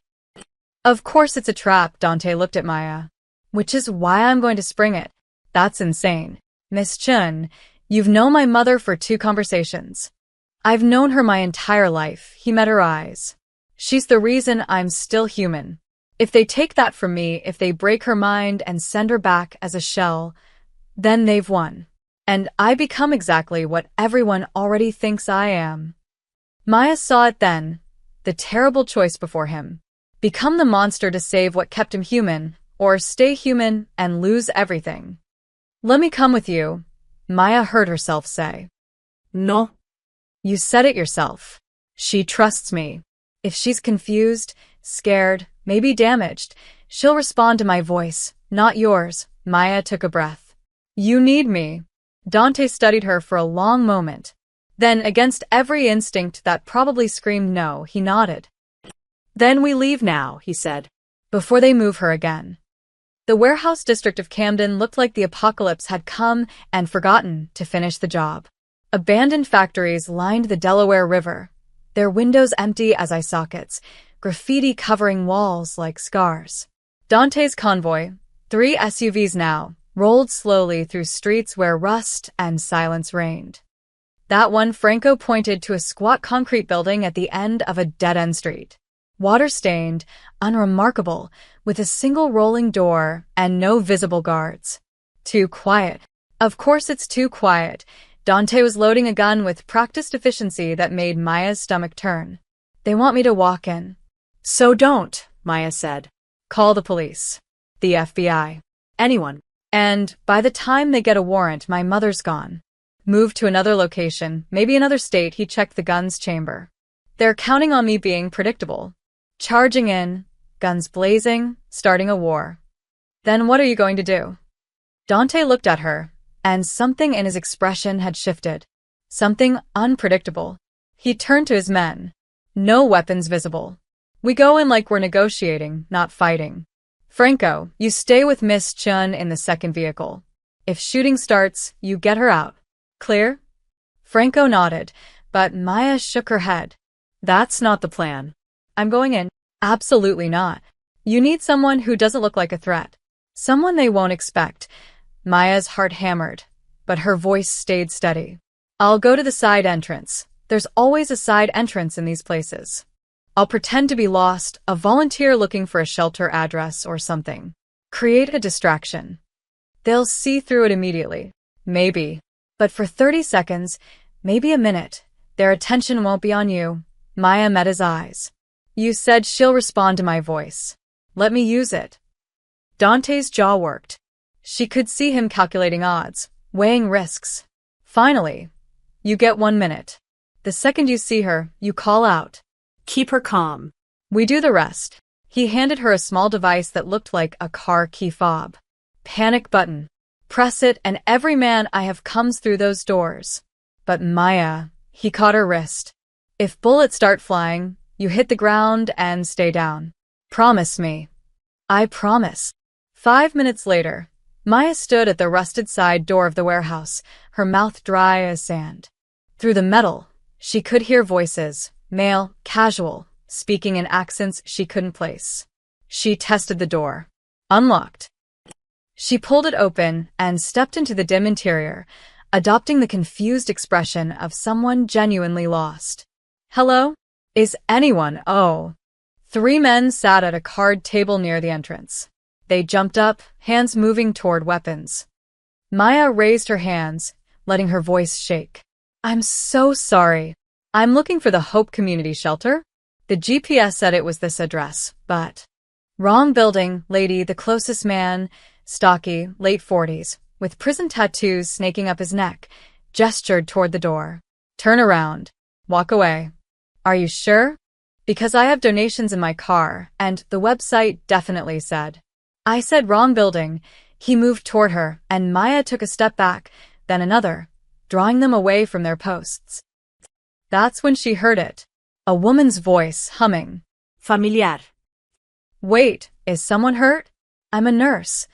Of course it's a trap, Dante looked at Maya. Which is why I'm going to spring it. That's insane. Miss Chun, you've known my mother for 2 conversations. I've known her my entire life. He met her eyes. She's the reason I'm still human. If they take that from me, if they break her mind and send her back as a shell, then they've won. And I become exactly what everyone already thinks I am. Maya saw it then, the terrible choice before him. Become the monster to save what kept him human, or stay human and lose everything. Let me come with you, Maya heard herself say. No. You said it yourself. She trusts me. If she's confused, scared, maybe damaged, she'll respond to my voice, not yours. Maya took a breath. You need me. Dante studied her for a long moment. Then, against every instinct that probably screamed no, he nodded. Then we leave now, he said, before they move her again. The warehouse district of Camden looked like the apocalypse had come and forgotten to finish the job. Abandoned factories lined the Delaware River, their windows empty as eye sockets, graffiti covering walls like scars. Dante's convoy, 3 SUVs now, rolled slowly through streets where rust and silence reigned. That one, Franco pointed to a squat concrete building at the end of a dead-end street. Water-stained, unremarkable, with a single rolling door and no visible guards. Too quiet. Of course it's too quiet. Dante was loading a gun with practiced efficiency that made Maya's stomach turn. They want me to walk in. So don't, Maya said. Call the police. The FBI. Anyone. And by the time they get a warrant, my mother's gone. Moved to another location, maybe another state. He checked the gun's chamber. They're counting on me being predictable. Charging in, guns blazing, starting a war. Then what are you going to do? Dante looked at her, and something in his expression had shifted. Something unpredictable. He turned to his men. No weapons visible. We go in like we're negotiating, not fighting. Franco, you stay with Miss Chun in the second vehicle. If shooting starts, you get her out. Clear? Franco nodded, but Maya shook her head. That's not the plan. I'm going in. Absolutely not. You need someone who doesn't look like a threat. Someone they won't expect. Maya's heart hammered, but her voice stayed steady. I'll go to the side entrance. There's always a side entrance in these places. I'll pretend to be lost, a volunteer looking for a shelter address or something. Create a distraction. They'll see through it immediately. Maybe. But for 30 seconds, maybe a minute, their attention won't be on you. Maya met his eyes. You said she'll respond to my voice. Let me use it. Dante's jaw worked. She could see him calculating odds, weighing risks. Finally, you get 1 minute. The second you see her, you call out. Keep her calm. We do the rest. He handed her a small device that looked like a car key fob. Panic button. Press it and every man I have comes through those doors. But Maya, he caught her wrist. If bullets start flying, you hit the ground and stay down. Promise me. I promise. 5 minutes later, Maya stood at the rusted side door of the warehouse, her mouth dry as sand. Through the metal, she could hear voices, male, casual, speaking in accents she couldn't place. She tested the door. Unlocked. She pulled it open and stepped into the dim interior, adopting the confused expression of someone genuinely lost. Hello? Is anyone? Oh. 3 men sat at a card table near the entrance. They jumped up, hands moving toward weapons. Maya raised her hands, letting her voice shake. I'm so sorry. I'm looking for the Hope Community Shelter. The GPS said it was this address, but... Wrong building, lady. The closest man, stocky, late 40s, with prison tattoos snaking up his neck, gestured toward the door. Turn around. Walk away. Are you sure? Because I have donations in my car, and the website definitely said. I said wrong building. He moved toward her, and Maya took a step back, then another, drawing them away from their posts. That's when she heard it. A woman's voice humming. Familiar. Wait, is someone hurt? I'm a nurse.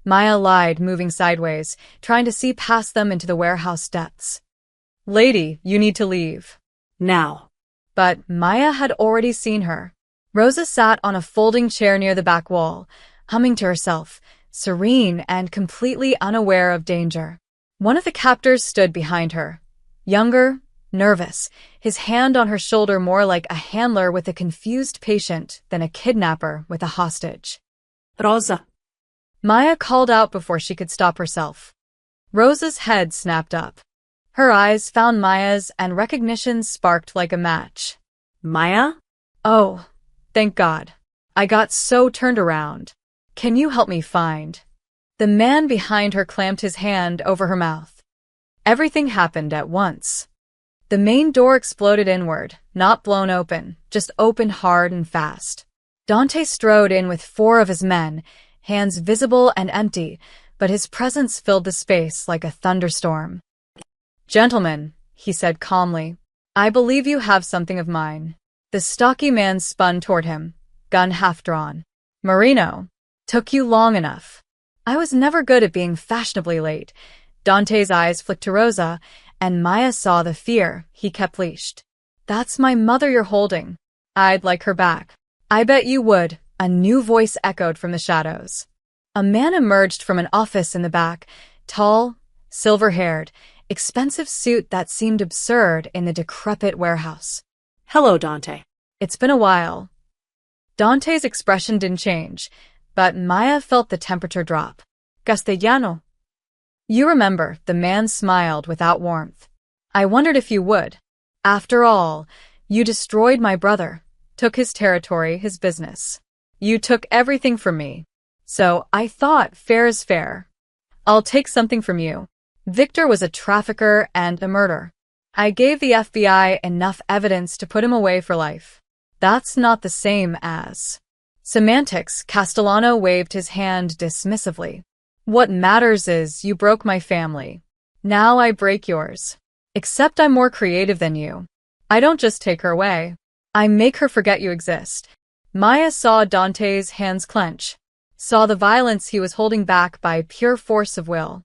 Maya lied, moving sideways, trying to see past them into the warehouse depths. Lady, you need to leave. Now. But Maya had already seen her. Rosa sat on a folding chair near the back wall, humming to herself, serene and completely unaware of danger. One of the captors stood behind her. Younger, nervous, his hand on her shoulder more like a handler with a confused patient than a kidnapper with a hostage. Rosa. Maya called out before she could stop herself. Rosa's head snapped up. Her eyes found Maya's and recognition sparked like a match. Maya? Oh, thank God. I got so turned around. Can you help me find? The man behind her clamped his hand over her mouth. Everything happened at once. The main door exploded inward, not blown open, just opened hard and fast. Dante strode in with 4 of his men, hands visible and empty, but his presence filled the space like a thunderstorm. Gentlemen, he said calmly, I believe you have something of mine. The stocky man spun toward him, gun half drawn. Marino, took you long enough. I was never good at being fashionably late. Dante's eyes flicked to Rosa, and Maya saw the fear he kept leashed. That's my mother you're holding. I'd like her back. I bet you would, a new voice echoed from the shadows. A man emerged from an office in the back, tall, silver-haired, expensive suit that seemed absurd in the decrepit warehouse. Hello, Dante. It's been a while. Dante's expression didn't change, but Maya felt the temperature drop. Castellano. You remember, the man smiled without warmth. I wondered if you would. After all, you destroyed my brother, took his territory, his business. You took everything from me. So I thought fair is fair. I'll take something from you. Victor was a trafficker and a murderer. I gave the FBI enough evidence to put him away for life. That's not the same as... Semantics, Castellano waved his hand dismissively. What matters is you broke my family. Now I break yours. Except I'm more creative than you. I don't just take her away. I make her forget you exist. Maya saw Dante's hands clench, saw the violence he was holding back by pure force of will.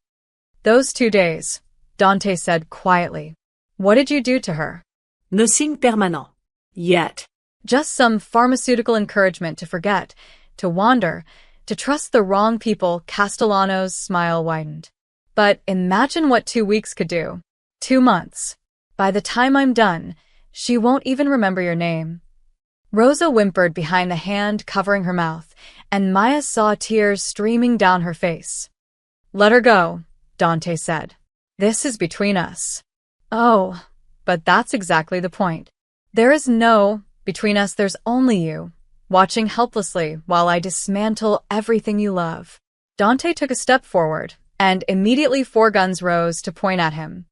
Those 2 days, Dante said quietly. What did you do to her? Ne signe permanent. Yet. Just some pharmaceutical encouragement to forget, to wander, to trust the wrong people. Castellano's smile widened. But imagine what 2 weeks could do. 2 months. By the time I'm done, she won't even remember your name. Rosa whimpered behind the hand covering her mouth, and Maya saw tears streaming down her face. Let her go, Dante said. This is between us. Oh, but that's exactly the point. There is no between us, there's only you, watching helplessly while I dismantle everything you love. Dante took a step forward, and immediately 4 guns rose to point at him.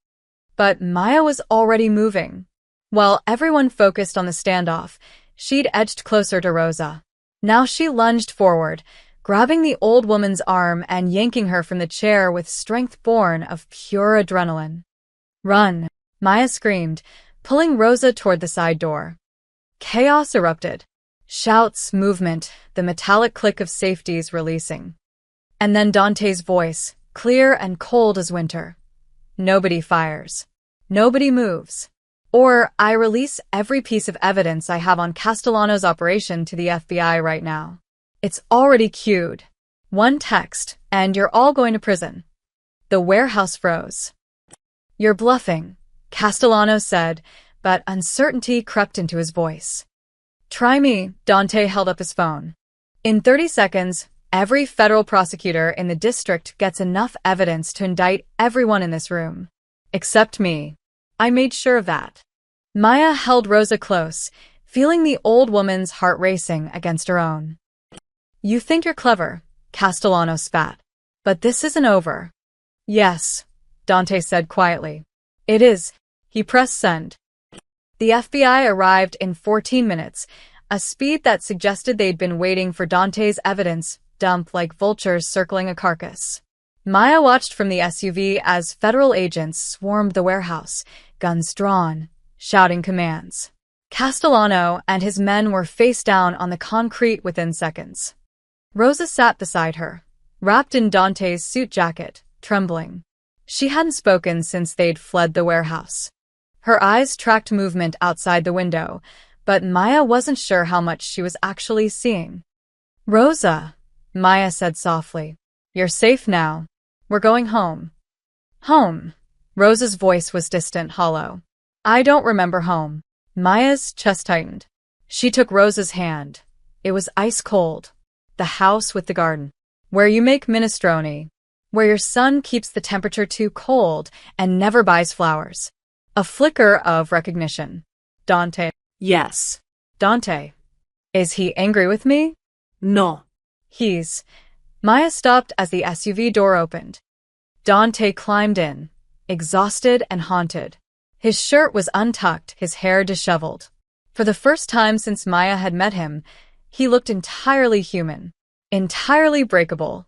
But Maya was already moving. While everyone focused on the standoff, she'd edged closer to Rosa. Now she lunged forward, grabbing the old woman's arm and yanking her from the chair with strength born of pure adrenaline. Run, Maya screamed, pulling Rosa toward the side door. Chaos erupted. Shouts, movement, the metallic click of safeties releasing. And then Dante's voice, clear and cold as winter. Nobody fires. Nobody moves. Or I release every piece of evidence I have on Castellano's operation to the FBI right now. It's already queued. 1 text, and you're all going to prison. The warehouse froze. You're bluffing, Castellano said, but uncertainty crept into his voice. Try me, Dante held up his phone. In 30 seconds, every federal prosecutor in the district gets enough evidence to indict everyone in this room. Except me. I made sure of that. Maya held Rosa close, feeling the old woman's heart racing against her own. You think you're clever, Castellano spat. But this isn't over. Yes, Dante said quietly. It is. He pressed send. The FBI arrived in 14 minutes, a speed that suggested they'd been waiting for Dante's evidence dump like vultures circling a carcass. Maya watched from the SUV as federal agents swarmed the warehouse, guns drawn, shouting commands. Castellano and his men were face down on the concrete within seconds. Rosa sat beside her, wrapped in Dante's suit jacket, trembling. She hadn't spoken since they'd fled the warehouse. Her eyes tracked movement outside the window, but Maya wasn't sure how much she was actually seeing. Rosa, Maya said softly, you're safe now. We're going home. Home. Rosa's voice was distant, hollow. I don't remember home. Maya's chest tightened. She took Rosa's hand. It was ice cold. The house with the garden. Where you make minestrone. Where your son keeps the temperature too cold and never buys flowers. A flicker of recognition. Dante. Yes. Dante. Is he angry with me? No. He's... Maya stopped as the SUV door opened. Dante climbed in, exhausted and haunted. His shirt was untucked, his hair disheveled. For the first time since Maya had met him, he looked entirely human, entirely breakable.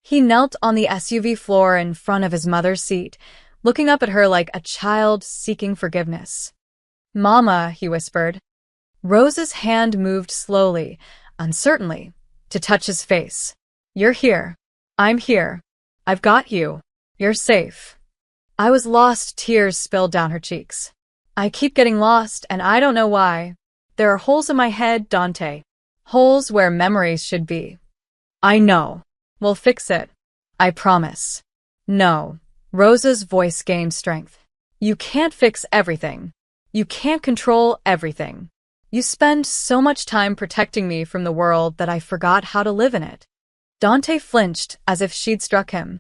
He knelt on the SUV floor in front of his mother's seat, looking up at her like a child seeking forgiveness. Mama, he whispered. Rosa's hand moved slowly, uncertainly, to touch his face. You're here. I'm here. I've got you. You're safe. I was lost, tears spilled down her cheeks. I keep getting lost, and I don't know why. There are holes in my head, Dante. Holes where memories should be. I know. We'll fix it. I promise. No. Rosa's voice gained strength. You can't fix everything. You can't control everything. You spend so much time protecting me from the world that I forgot how to live in it. Dante flinched as if she'd struck him.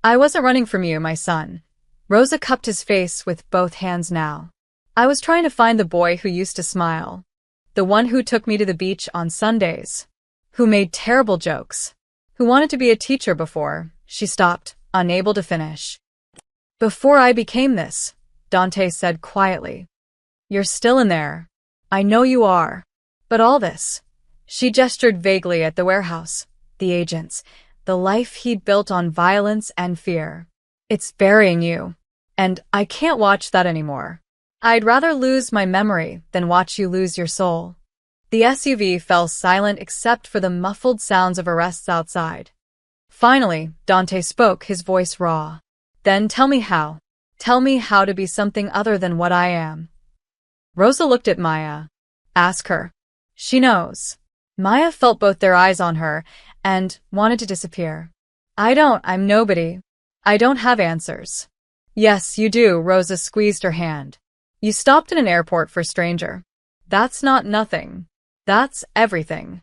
I wasn't running from you, my son. Rosa cupped his face with both hands now. I was trying to find the boy who used to smile. The one who took me to the beach on Sundays. Who made terrible jokes. Who wanted to be a teacher before. She stopped, unable to finish. Before I became this, Dante said quietly. You're still in there. I know you are. But all this. She gestured vaguely at the warehouse, the agents, the life he'd built on violence and fear. It's burying you. And I can't watch that anymore. I'd rather lose my memory than watch you lose your soul. The SUV fell silent except for the muffled sounds of arrests outside. Finally, Dante spoke, his voice raw. Then tell me how. Tell me how to be something other than what I am. Rosa looked at Maya. Ask her. She knows. Maya felt both their eyes on her and wanted to disappear. I'm nobody. I don't have answers. Yes, you do, Rosa squeezed her hand. You stopped in an airport for a stranger. That's not nothing. That's everything.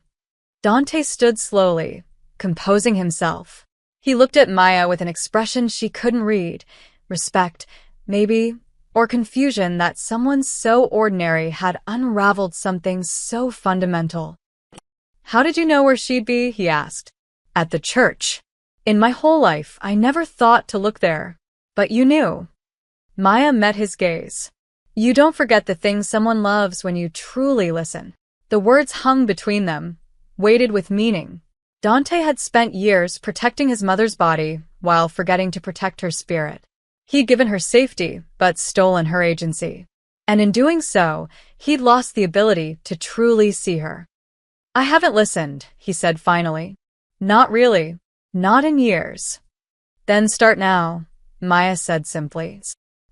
Dante stood slowly, composing himself. He looked at Maya with an expression she couldn't read. Respect, maybe, or confusion that someone so ordinary had unraveled something so fundamental. How did you know where she'd be? He asked. At the church. In my whole life, I never thought to look there. But you knew. Maya met his gaze. You don't forget the things someone loves when you truly listen. The words hung between them, weighted with meaning. Dante had spent years protecting his mother's body while forgetting to protect her spirit. He'd given her safety, but stolen her agency. And in doing so, he'd lost the ability to truly see her. I haven't listened, he said finally. Not really. Not in years. Then start now, Maya said simply.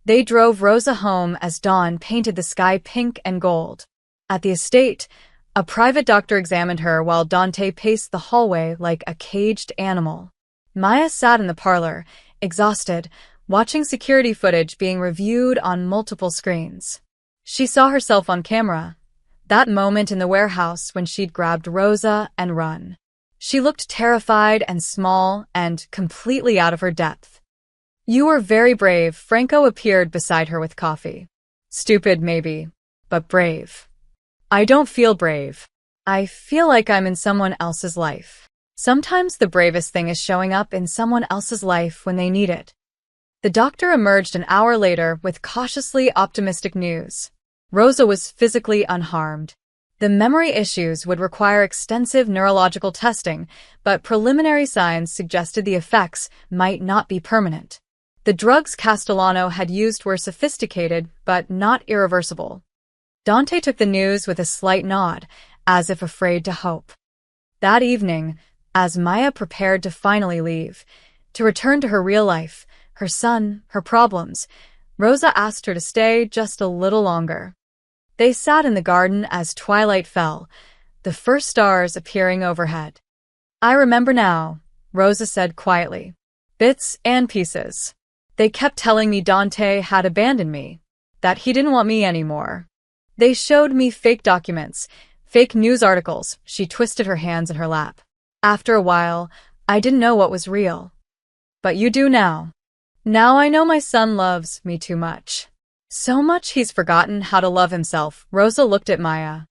They drove Rosa home as dawn painted the sky pink and gold. At the estate, a private doctor examined her while Dante paced the hallway like a caged animal. Maya sat in the parlor, exhausted, watching security footage being reviewed on multiple screens. She saw herself on camera, that moment in the warehouse when she'd grabbed Rosa and run. She looked terrified and small and completely out of her depth. You were very brave. Franco appeared beside her with coffee. Stupid, maybe, but brave. I don't feel brave. I feel like I'm in someone else's life. Sometimes the bravest thing is showing up in someone else's life when they need it. The doctor emerged an hour later with cautiously optimistic news. Rosa was physically unharmed. The memory issues would require extensive neurological testing, but preliminary signs suggested the effects might not be permanent. The drugs Castellano had used were sophisticated, but not irreversible. Dante took the news with a slight nod, as if afraid to hope. That evening, as Maya prepared to finally leave, to return to her real life, her son, her problems, Rosa asked her to stay just a little longer. They sat in the garden as twilight fell, the first stars appearing overhead. I remember now, Rosa said quietly. Bits and pieces. They kept telling me Dante had abandoned me, that he didn't want me anymore. They showed me fake documents, fake news articles. She twisted her hands in her lap. After a while, I didn't know what was real. But you do now. Now I know my son loves me too much. So much he's forgotten how to love himself. Rosa looked at Maya.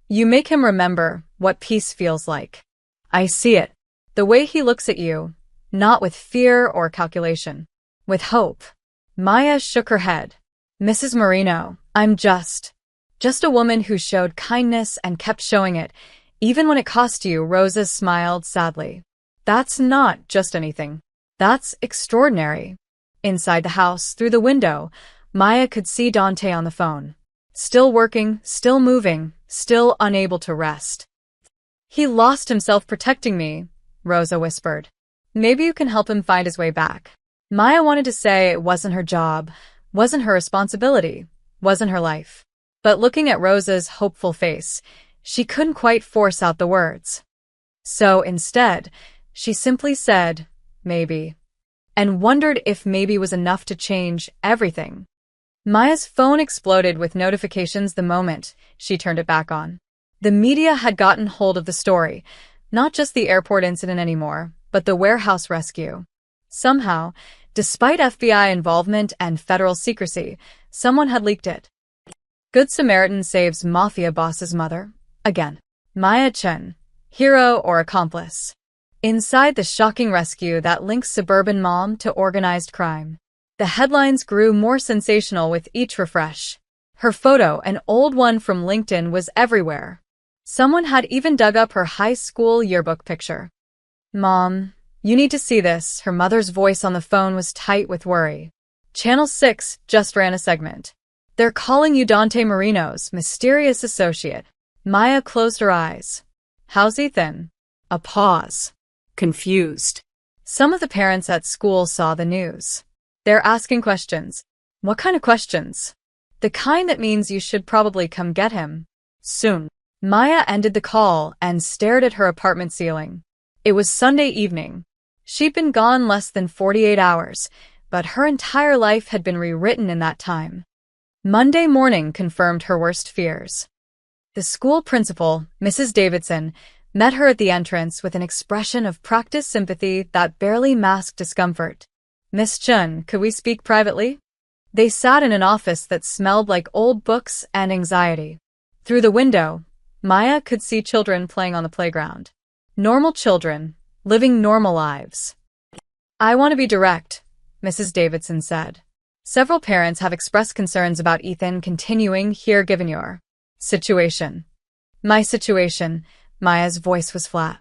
You make him remember what peace feels like. I see it. The way he looks at you, not with fear or calculation, with hope. Maya shook her head. Mrs. Marino, I'm just a woman who showed kindness and kept showing it, even when it cost you. Rosa smiled sadly. That's not just anything. That's extraordinary. Inside the house, through the window, Maya could see Dante on the phone. Still working, still moving, still unable to rest. He lost himself protecting me, Rosa whispered. Maybe you can help him find his way back. Maya wanted to say it wasn't her job, wasn't her responsibility, wasn't her life. But looking at Rosa's hopeful face, She couldn't quite force out the words. So instead, she simply said, maybe, and wondered if maybe was enough to change everything. Maya's phone exploded with notifications the moment she turned it back on. The media had gotten hold of the story, not just the airport incident anymore, but the warehouse rescue. Somehow, despite FBI involvement and federal secrecy, someone had leaked it. Good Samaritan saves Mafia boss's mother. Again. Maya Chen. Hero or accomplice. Inside the shocking rescue that links suburban mom to organized crime. The headlines grew more sensational with each refresh. Her photo, an old one from LinkedIn, was everywhere. Someone had even dug up her high school yearbook picture. Mom, you need to see this. Her mother's voice on the phone was tight with worry. Channel 6 just ran a segment. They're calling you Dante Marino's mysterious associate. Maya closed her eyes. How's Ethan? A pause. Confused. Some of the parents at school saw the news. They're asking questions. What kind of questions? The kind that means you should probably come get him. Soon. Maya ended the call and stared at her apartment ceiling. It was Sunday evening. She'd been gone less than 48 hours, but her entire life had been rewritten in that time. Monday morning confirmed her worst fears. The school principal, Mrs. Davidson, met her at the entrance with an expression of practiced sympathy that barely masked discomfort. Miss Chun, could we speak privately? They sat in an office that smelled like old books and anxiety. Through the window, Maya could see children playing on the playground. Normal children, living normal lives. I want to be direct, Mrs. Davidson said. Several parents have expressed concerns about Ethan continuing here given your situation. My situation, Maya's voice was flat.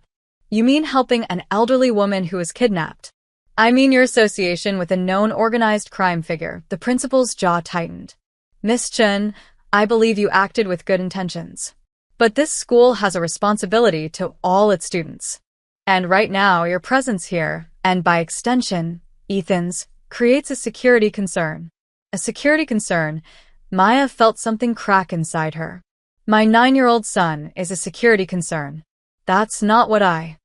You mean helping an elderly woman who was kidnapped? I mean your association with a known organized crime figure. The principal's jaw tightened. Miss Chen, I believe you acted with good intentions. But this school has a responsibility to all its students. And right now, your presence here, and by extension, Ethan's, creates a security concern. A security concern. Maya felt something crack inside her. My 9-year-old son is a security concern. That's not what I...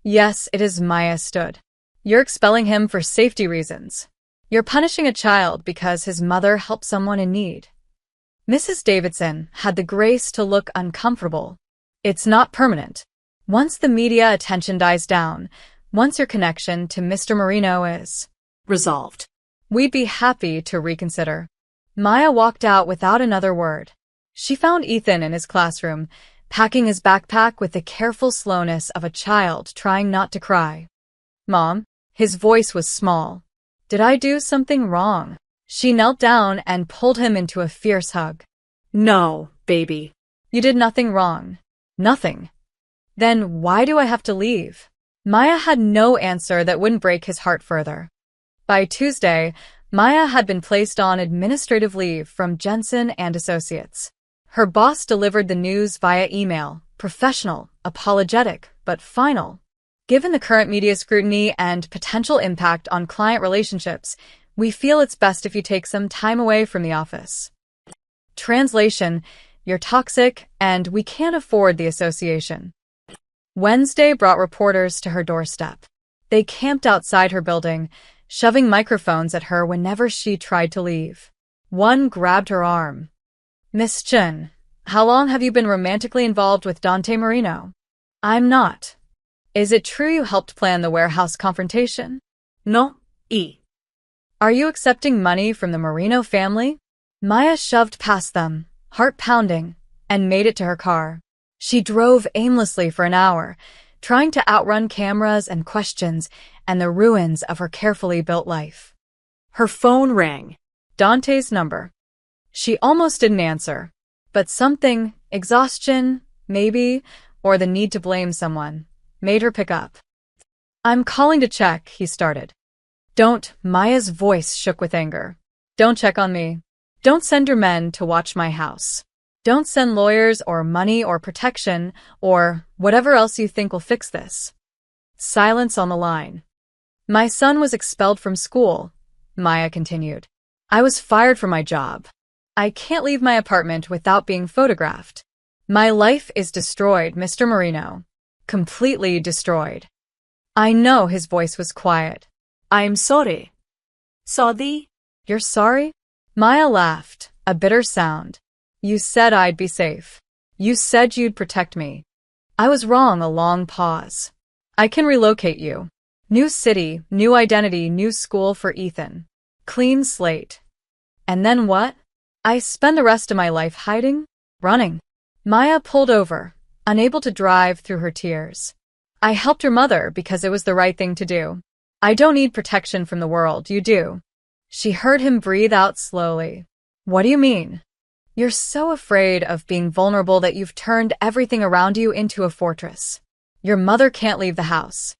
Yes, it is. Maya stood. You're expelling him for safety reasons. You're punishing a child because his mother helped someone in need. Mrs. Davidson had the grace to look uncomfortable. It's not permanent. Once the media attention dies down, once your connection to Mr. Marino is resolved, we'd be happy to reconsider. Maya walked out without another word. She found Ethan in his classroom, packing his backpack with the careful slowness of a child trying not to cry. Mom, his voice was small. Did I do something wrong? She knelt down and pulled him into a fierce hug. No, baby. You did nothing wrong. Nothing. Then why do I have to leave? Maya had no answer that wouldn't break his heart further. By Tuesday, Maya had been placed on administrative leave from Jensen and Associates. Her boss delivered the news via email, professional, apologetic, but final. Given the current media scrutiny and potential impact on client relationships, we feel it's best if you take some time away from the office. Translation: you're toxic, and we can't afford the association. Wednesday brought reporters to her doorstep. They camped outside her building, shoving microphones at her whenever she tried to leave. One grabbed her arm. Miss Chen, how long have you been romantically involved with Dante Marino? I'm not. Is it true you helped plan the warehouse confrontation? No, y. Are you accepting money from the Marino family? Maya shoved past them, heart pounding, and made it to her car. She drove aimlessly for an hour, trying to outrun cameras and questions and the ruins of her carefully built life. Her phone rang. Dante's number. She almost didn't answer, but something, exhaustion, maybe, or the need to blame someone, made her pick up. I'm calling to check, he started. Don't, Maya's voice shook with anger. Don't check on me. Don't send your men to watch my house. Don't send lawyers or money or protection or whatever else you think will fix this. Silence on the line. My son was expelled from school, Maya continued. I was fired from my job. I can't leave my apartment without being photographed. My life is destroyed, Mr. Marino. Completely destroyed. I know his voice was quiet. I'm sorry. Sorry? You're sorry? Maya laughed, a bitter sound. You said I'd be safe. You said you'd protect me. I was wrong. A long pause. I can relocate you. New city, new identity, new school for Ethan. Clean slate. And then what? I spend the rest of my life hiding? Running. Maya pulled over, unable to drive through her tears. I helped your mother because it was the right thing to do. I don't need protection from the world, you do. She heard him breathe out slowly. What do you mean? You're so afraid of being vulnerable that you've turned everything around you into a fortress. Your mother can't leave the house.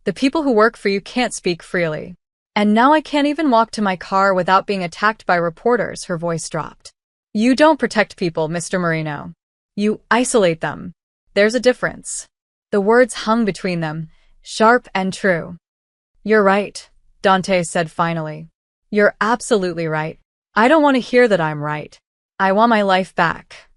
The people who work for you can't speak freely. And now I can't even walk to my car without being attacked by reporters, her voice dropped. You don't protect people, Mr. Marino. You isolate them. There's a difference. The words hung between them, sharp and true. You're right, Dante said finally. You're absolutely right. I don't want to hear that I'm right. I want my life back.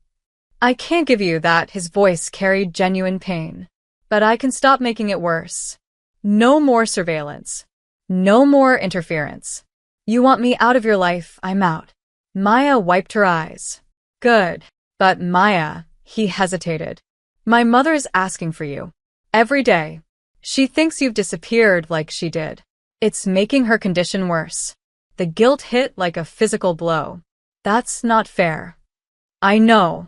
I can't give you that, his voice carried genuine pain. But I can stop making it worse. No more surveillance. No more interference. You want me out of your life, I'm out. Maya wiped her eyes. Good. But Maya, he hesitated. My mother is asking for you. Every day. She thinks you've disappeared like she did. It's making her condition worse. The guilt hit like a physical blow. That's not fair. I know.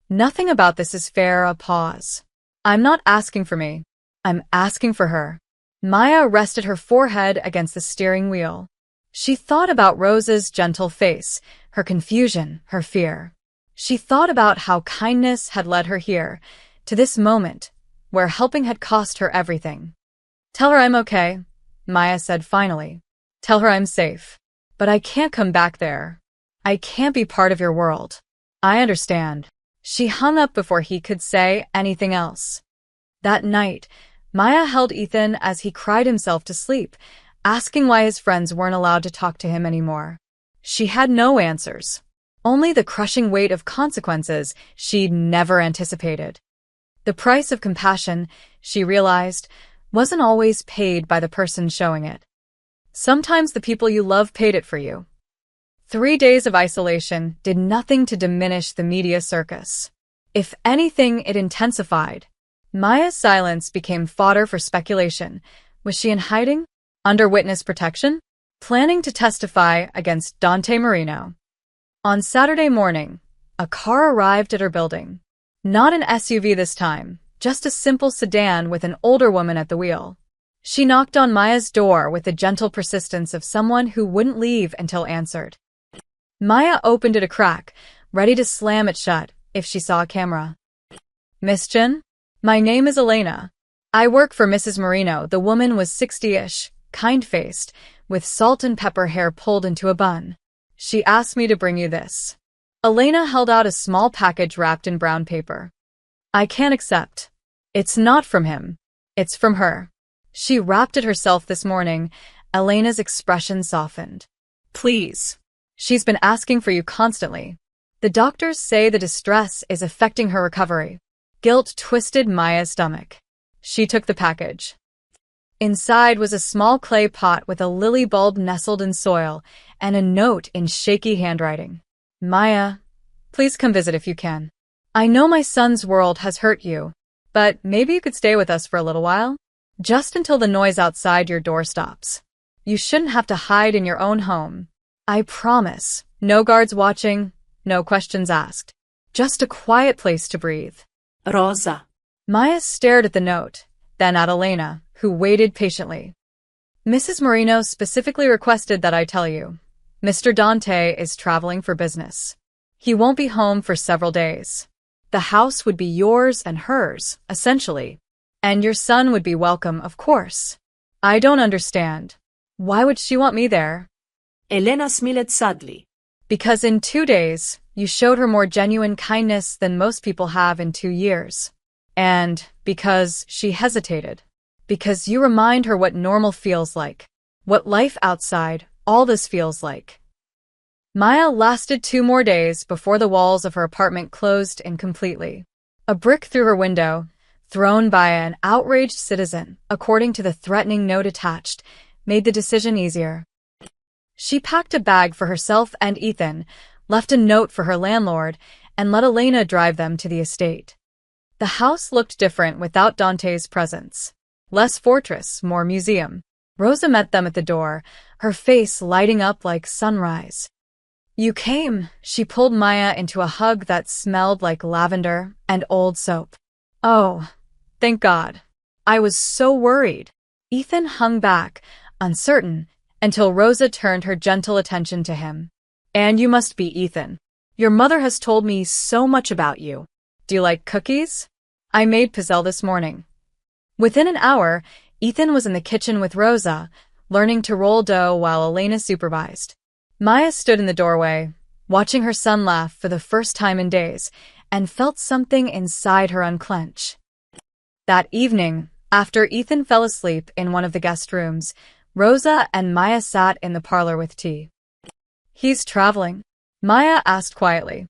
Nothing about this is fair. A pause. I'm not asking for me. I'm asking for her. Maya rested her forehead against the steering wheel. She thought about Rose's gentle face, her confusion, her fear. She thought about how kindness had led her here, to this moment, where helping had cost her everything. Tell her I'm okay, Maya said finally. Tell her I'm safe. But I can't come back there. I can't be part of your world. I understand. She hung up before he could say anything else. That night, Maya held Ethan as he cried himself to sleep, asking why his friends weren't allowed to talk to him anymore. She had no answers. Only the crushing weight of consequences she'd never anticipated. The price of compassion, she realized, wasn't always paid by the person showing it. Sometimes the people you love paid it for you. 3 days of isolation did nothing to diminish the media circus. If anything, it intensified. Maya's silence became fodder for speculation. Was she in hiding? Under witness protection? Planning to testify against Dante Marino. On Saturday morning, a car arrived at her building. Not an SUV this time, just a simple sedan with an older woman at the wheel. She knocked on Maya's door with the gentle persistence of someone who wouldn't leave until answered. Maya opened it a crack, ready to slam it shut if she saw a camera. Miss Jin? My name is Elena. I work for Mrs. Marino. The woman was 60-ish, kind-faced, with salt and pepper hair pulled into a bun. She asked me to bring you this. Elena held out a small package wrapped in brown paper. I can't accept. It's not from him. It's from her. She wrapped it herself this morning. Elena's expression softened. Please. She's been asking for you constantly. The doctors say the distress is affecting her recovery. Guilt twisted Maya's stomach. She took the package. Inside was a small clay pot with a lily bulb nestled in soil and a note in shaky handwriting. Maya, please come visit if you can. I know my son's world has hurt you, but maybe you could stay with us for a little while? Just until the noise outside your door stops. You shouldn't have to hide in your own home. I promise. No guards watching, no questions asked. Just a quiet place to breathe. Rosa. Maya stared at the note, then at Elena, who waited patiently. Mrs. Marino specifically requested that I tell you. Mr. Dante is traveling for business. He won't be home for several days. The house would be yours and hers, essentially. And your son would be welcome, of course. I don't understand. Why would she want me there? Elena smiled sadly. Because in 2 days, you showed her more genuine kindness than most people have in 2 years. And because she hesitated. Because you remind her what normal feels like. What life outside all this feels like. Maya lasted 2 more days before the walls of her apartment closed in completely. A brick through her window, thrown by an outraged citizen, according to the threatening note attached, made the decision easier. She packed a bag for herself and Ethan, left a note for her landlord, and let Elena drive them to the estate. The house looked different without Dante's presence. Less fortress, more museum. Rosa met them at the door, her face lighting up like sunrise. "You came," she pulled Maya into a hug that smelled like lavender and old soap. "Oh, thank God. I was so worried." Ethan hung back, uncertain, until Rosa turned her gentle attention to him. "And you must be Ethan. Your mother has told me so much about you. Do you like cookies? I made pizzelle this morning." Within an hour, Ethan was in the kitchen with Rosa, learning to roll dough while Elena supervised. Maya stood in the doorway, watching her son laugh for the first time in days, and felt something inside her unclench. That evening, after Ethan fell asleep in one of the guest rooms, Rosa and Maya sat in the parlor with tea. "He's traveling?" Maya asked quietly.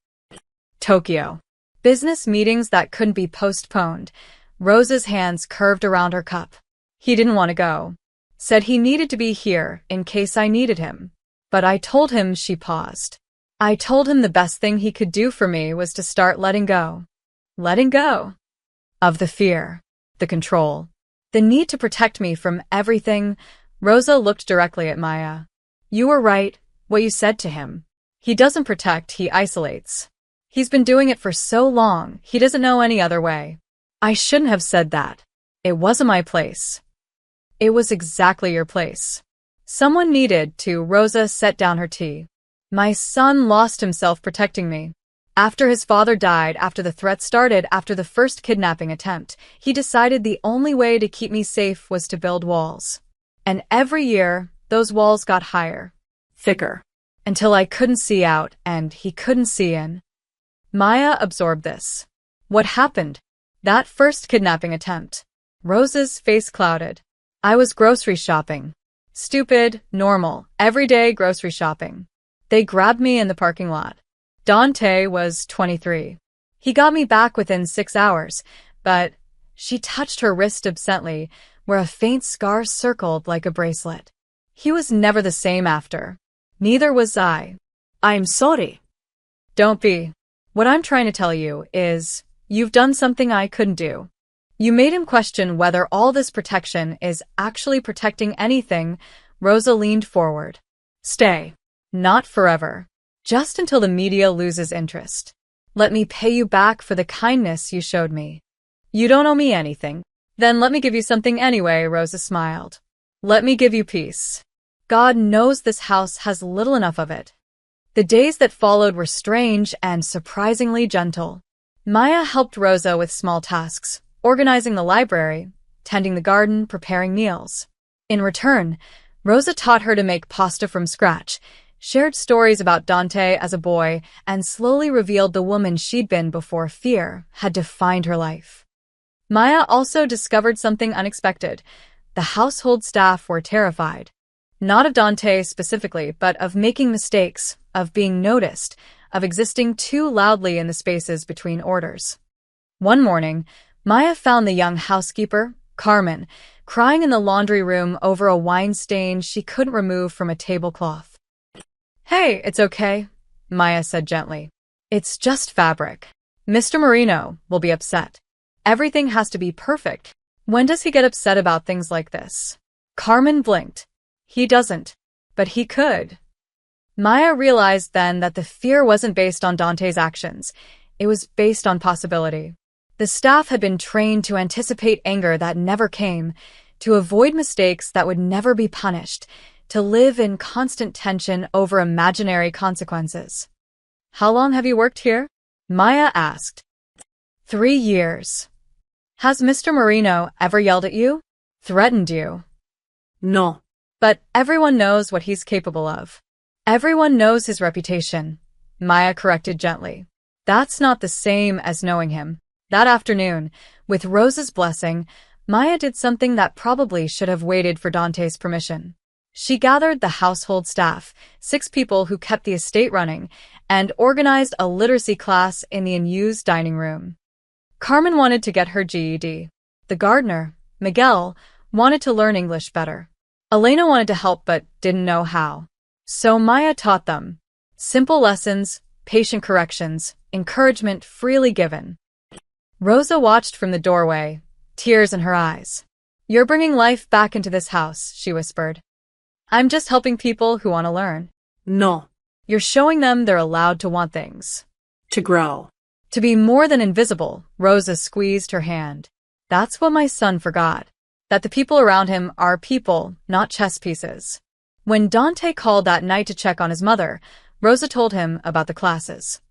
"Tokyo. Business meetings that couldn't be postponed." Rosa's hands curved around her cup. "He didn't want to go. Said he needed to be here in case I needed him. But I told him," she paused. "I told him the best thing he could do for me was to start letting go. Letting go. Of the fear, the control, the need to protect me from everything." Rosa looked directly at Maya. "You were right, what you said to him. He doesn't protect, he isolates. He's been doing it for so long, he doesn't know any other way. I shouldn't have said that. It wasn't my place." "It was exactly your place. Someone needed to." Rosa set down her tea. "My son lost himself protecting me. After his father died, after the threat started, after the first kidnapping attempt, he decided the only way to keep me safe was to build walls. And every year, those walls got higher, thicker, until I couldn't see out and he couldn't see in." Maya absorbed this. "What happened? That first kidnapping attempt?" Rosa's face clouded. "I was grocery shopping. Stupid, normal, everyday grocery shopping. They grabbed me in the parking lot. Dante was 23. He got me back within 6 hours, but..." She touched her wrist absently, where a faint scar circled like a bracelet. "He was never the same after. Neither was I." I'm sorry. "Don't be. What I'm trying to tell you is, you've done something I couldn't do. You made him question whether all this protection is actually protecting anything." Rosa leaned forward. "Stay. Not forever. Just until the media loses interest. Let me pay you back for the kindness you showed me. You don't owe me anything." "Then let me give you something anyway," Rosa smiled. "Let me give you peace. God knows this house has little enough of it." The days that followed were strange and surprisingly gentle. Maya helped Rosa with small tasks, organizing the library, tending the garden, preparing meals. In return, Rosa taught her to make pasta from scratch, shared stories about Dante as a boy, and slowly revealed the woman she'd been before fear had defined her life. Maya also discovered something unexpected. The household staff were terrified. Not of Dante specifically, but of making mistakes, of being noticed, of existing too loudly in the spaces between orders. One morning, Maya found the young housekeeper, Carmen, crying in the laundry room over a wine stain she couldn't remove from a tablecloth. "Hey, it's okay," Maya said gently. "It's just fabric. Mr. Marino will be upset. Everything has to be perfect. When does he get upset about things like this?" Carmen blinked. "He doesn't. But he could." Maya realized then that the fear wasn't based on Dante's actions. It was based on possibility. The staff had been trained to anticipate anger that never came, to avoid mistakes that would never be punished, to live in constant tension over imaginary consequences. "How long have you worked here?" Maya asked. 3 years. "Has Mr. Marino ever yelled at you? Threatened you?" No. "But everyone knows what he's capable of. Everyone knows his reputation," Maya corrected gently. "That's not the same as knowing him." That afternoon, with Rosa's blessing, Maya did something that probably should have waited for Dante's permission. She gathered the household staff, 6 people who kept the estate running, and organized a literacy class in the unused dining room. Carmen wanted to get her GED. The gardener, Miguel, wanted to learn English better. Elena wanted to help but didn't know how. So Maya taught them. Simple lessons, patient corrections, encouragement freely given. Rosa watched from the doorway, tears in her eyes. "You're bringing life back into this house," she whispered. "I'm just helping people who want to learn." No. "You're showing them they're allowed to want things. To grow. To be more than invisible." Rosa squeezed her hand. "That's what my son forgot. That the people around him are people, not chess pieces." When Dante called that night to check on his mother, Rosa told him about the classes.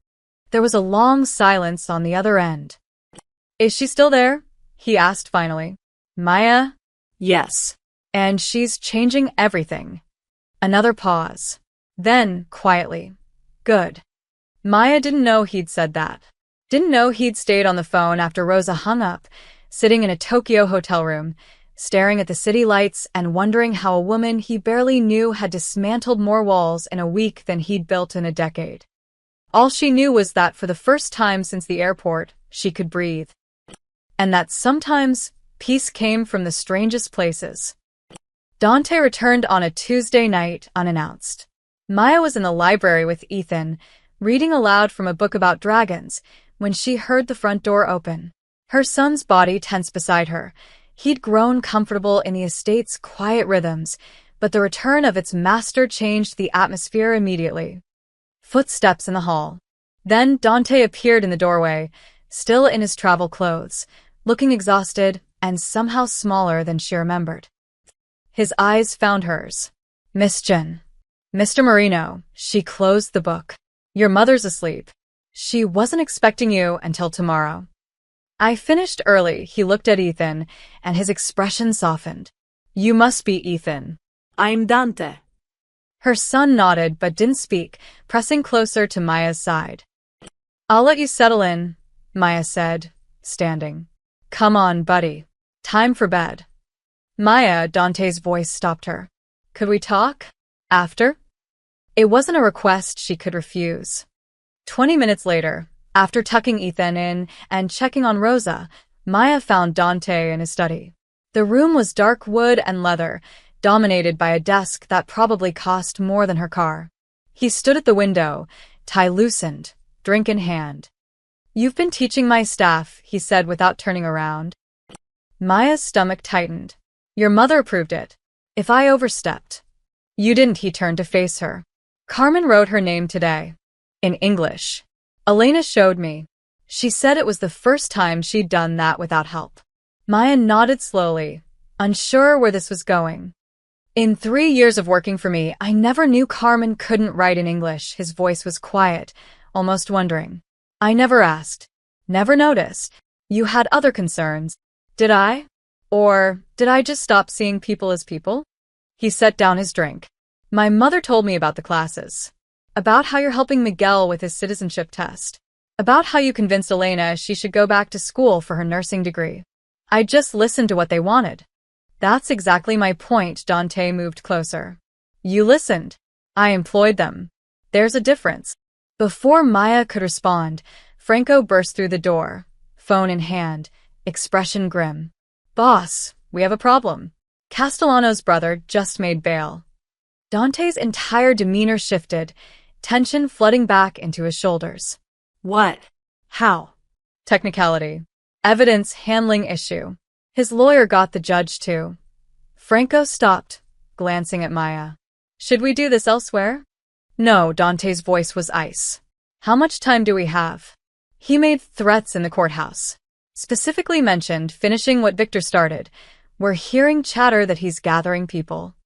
There was a long silence on the other end. "Is she still there?" he asked finally. "Maya?" Yes. "And she's changing everything." Another pause. Then, quietly, "Good." Maya didn't know he'd said that. Didn't know he'd stayed on the phone after Rosa hung up, sitting in a Tokyo hotel room, staring at the city lights and wondering how a woman he barely knew had dismantled more walls in a week than he'd built in a decade. All she knew was that for the first time since the airport, she could breathe. And that sometimes peace came from the strangest places. Dante returned on a Tuesday night unannounced. Maya was in the library with Ethan, reading aloud from a book about dragons, when she heard the front door open. Her son's body tense beside her. He'd grown comfortable in the estate's quiet rhythms, but the return of its master changed the atmosphere immediately. Footsteps in the hall. Then Dante appeared in the doorway, still in his travel clothes, looking exhausted and somehow smaller than she remembered. His eyes found hers. "Miss Jen." "Mr. Marino." She closed the book. "Your mother's asleep. She wasn't expecting you until tomorrow." "I finished early." He looked at Ethan, and his expression softened. "You must be Ethan." I'm Dante. Her son nodded but didn't speak, pressing closer to Maya's side. "I'll let you settle in," Maya said, standing. "Come on, buddy. Time for bed." "Maya," Dante's voice stopped her. "Could we talk? After?" It wasn't a request she could refuse. 20 minutes later, after tucking Ethan in and checking on Rosa, Maya found Dante in his study. The room was dark wood and leather, dominated by a desk that probably cost more than her car. He stood at the window, tie loosened, drink in hand. "You've been teaching my staff," he said without turning around. Maya's stomach tightened. "Your mother approved it. If I overstepped." "You didn't." He turned to face her. "Carmen wrote her name today. In English. Elena showed me. She said it was the first time she'd done that without help." Maya nodded slowly, unsure where this was going. "In 3 years of working for me, I never knew Carmen couldn't write in English." His voice was quiet, almost wondering. "I never asked. Never noticed. You had other concerns. Did I? Or did I just stop seeing people as people?" He set down his drink. "My mother told me about the classes. About how you're helping Miguel with his citizenship test. About how you convinced Elena she should go back to school for her nursing degree. I just listened to what they wanted." "That's exactly my point." Dante moved closer. "You listened. I employed them. There's a difference." Before Maya could respond, Franco burst through the door, phone in hand, expression grim. "Boss, we have a problem. Castellano's brother just made bail." Dante's entire demeanor shifted, tension flooding back into his shoulders. What? How? Technicality. Evidence handling issue. His lawyer got the judge too. Franco stopped, glancing at Maya. "Should we do this elsewhere?" "No." Dante's voice was ice. "How much time do we have?" He made threats in the courthouse. Specifically mentioned finishing what Victor started. "We're hearing chatter that he's gathering people."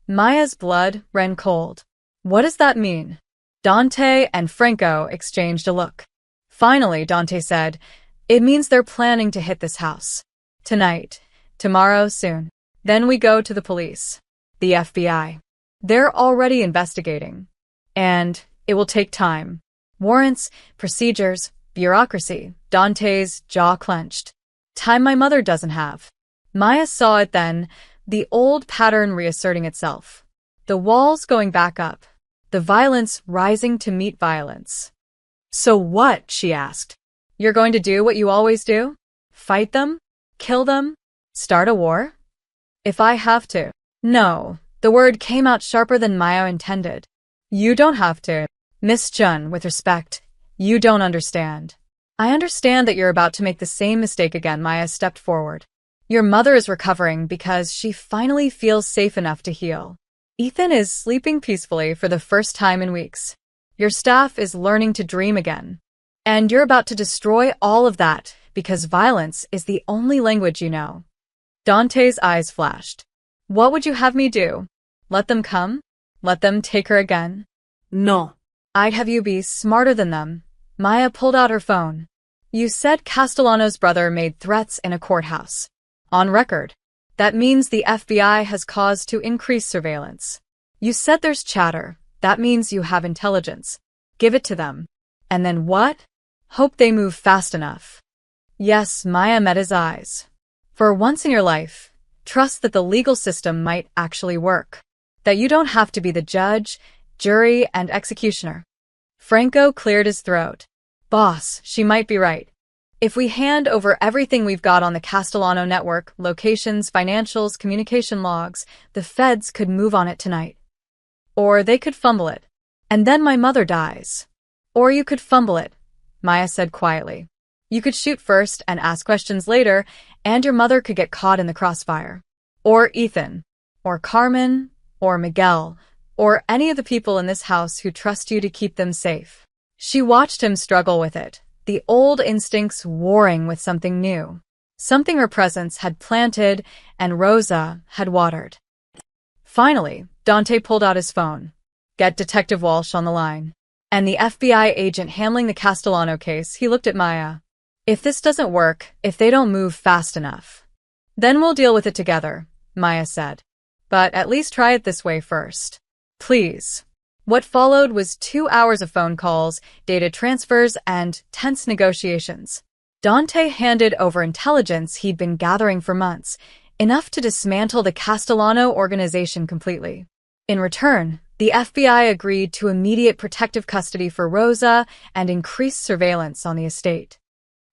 Maya's blood ran cold. "What does that mean?" Dante and Franco exchanged a look. Finally, Dante said, "It means they're planning to hit this house. Tonight. Tomorrow, soon. Then we go to the police. The FBI. They're already investigating. And it will take time. Warrants, procedures, bureaucracy." Dante's jaw clenched. "Time my mother doesn't have." Maya saw it then, the old pattern reasserting itself. The walls going back up. The violence rising to meet violence. "So what?" she asked. You're going to do what you always do? Fight them? Kill them? Start a war? If I have to. No, the word came out sharper than Maya intended. You don't have to. Miss Jun, with respect, you don't understand. I understand that you're about to make the same mistake again. Maya stepped forward. Your mother is recovering because she finally feels safe enough to heal. Ethan is sleeping peacefully for the first time in weeks. Your staff is learning to dream again. And you're about to destroy all of that because violence is the only language you know. Dante's eyes flashed. What would you have me do? Let them come? Let them take her again? No. I'd have you be smarter than them. Maya pulled out her phone. You said Castellano's brother made threats in a courthouse. On record. That means the FBI has cause to increase surveillance. You said there's chatter. That means you have intelligence. Give it to them. And then what? Hope they move fast enough. Yes, Maya met his eyes. For once in your life, trust that the legal system might actually work. That you don't have to be the judge, jury, and executioner. Franco cleared his throat. Boss, she might be right. If we hand over everything we've got on the Castellano network, locations, financials, communication logs, the feds could move on it tonight. Or they could fumble it. And then my mother dies. Or you could fumble it, Maya said quietly. You could shoot first and ask questions later, and your mother could get caught in the crossfire. Or Ethan. Or Carmen. Or Miguel. Or any of the people in this house who trust you to keep them safe. She watched him struggle with it. The old instincts warring with something new. Something her presence had planted and Rosa had watered. Finally, Dante pulled out his phone. Get Detective Walsh on the line. And the FBI agent handling the Castellano case, he looked at Maya. If this doesn't work, if they don't move fast enough, then we'll deal with it together, Maya said. But at least try it this way first. Please. What followed was 2 hours of phone calls, data transfers, and tense negotiations. Dante handed over intelligence he'd been gathering for months, enough to dismantle the Castellano organization completely. In return, the FBI agreed to immediate protective custody for Rosa and increased surveillance on the estate.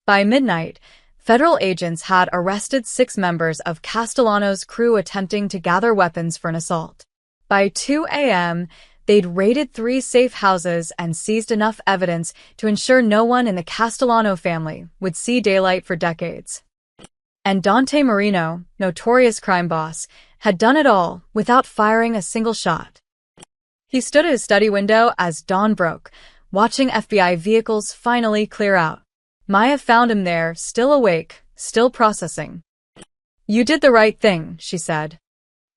By midnight, federal agents had arrested 6 members of Castellano's crew attempting to gather weapons for an assault. By 2 a.m., they'd raided 3 safe houses and seized enough evidence to ensure no one in the Castellano family would see daylight for decades. And Dante Marino, notorious crime boss, had done it all without firing a single shot. He stood at his study window as dawn broke, watching FBI vehicles finally clear out. Maya found him there, still awake, still processing. You did the right thing, she said.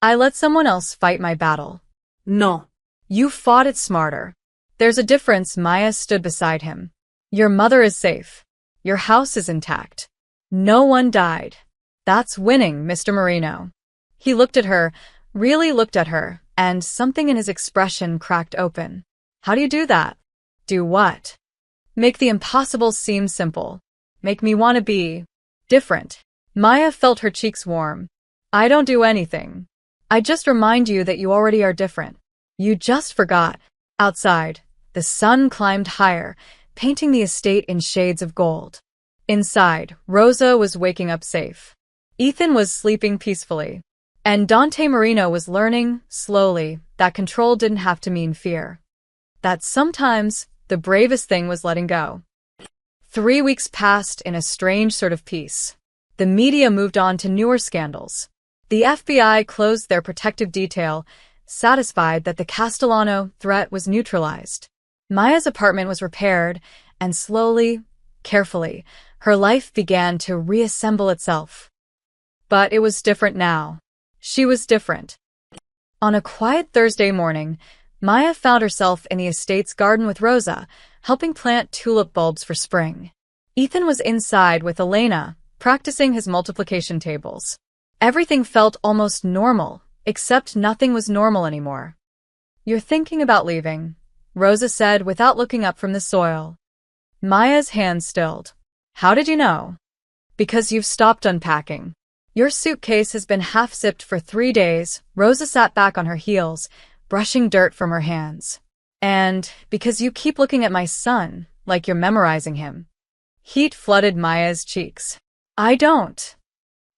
I let someone else fight my battle. No. You fought it smarter. There's a difference. Maya stood beside him. Your mother is safe. Your house is intact. No one died. That's winning, Mr. Marino. He looked at her, really looked at her, and something in his expression cracked open. How do you do that? Do what? Make the impossible seem simple. Make me want to be different. Maya felt her cheeks warm. I don't do anything. I just remind you that you already are different. You just forgot. Outside, the sun climbed higher, painting the estate in shades of gold. Inside, Rosa was waking up safe. Ethan was sleeping peacefully. And Dante Marino was learning, slowly, that control didn't have to mean fear. That sometimes, the bravest thing was letting go. 3 weeks passed in a strange sort of peace. The media moved on to newer scandals. The FBI closed their protective detail, satisfied that the Castellano threat was neutralized. Maya's apartment was repaired, and slowly, carefully, her life began to reassemble itself. But it was different now. She was different. On a quiet Thursday morning, Maya found herself in the estate's garden with Rosa, helping plant tulip bulbs for spring. Ethan was inside with Elena, practicing his multiplication tables. Everything felt almost normal, except nothing was normal anymore. You're thinking about leaving, Rosa said without looking up from the soil. Maya's hand stilled. How did you know? Because you've stopped unpacking. Your suitcase has been half-zipped for 3 days. Rosa sat back on her heels, brushing dirt from her hands. And because you keep looking at my son, like you're memorizing him. Heat flooded Maya's cheeks. I don't.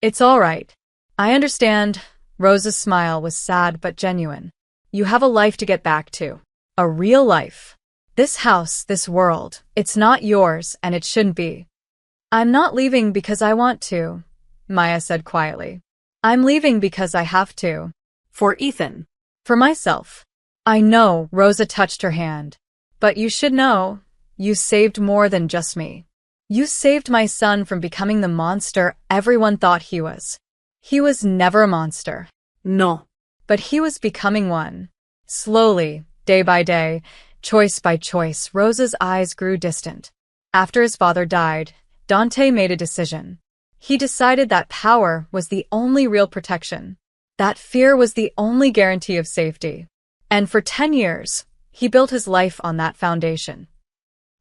It's all right. I understand. Rosa's smile was sad but genuine. You have a life to get back to. A real life. This house, this world, it's not yours and it shouldn't be. I'm not leaving because I want to, Maya said quietly. I'm leaving because I have to. For Ethan. For myself. I know, Rosa touched her hand. But you should know, you saved more than just me. You saved my son from becoming the monster everyone thought he was. He was never a monster. No. But he was becoming one. Slowly, day by day, choice by choice, Rosa's eyes grew distant. After his father died, Dante made a decision. He decided that power was the only real protection. That fear was the only guarantee of safety. And for 10 years, he built his life on that foundation.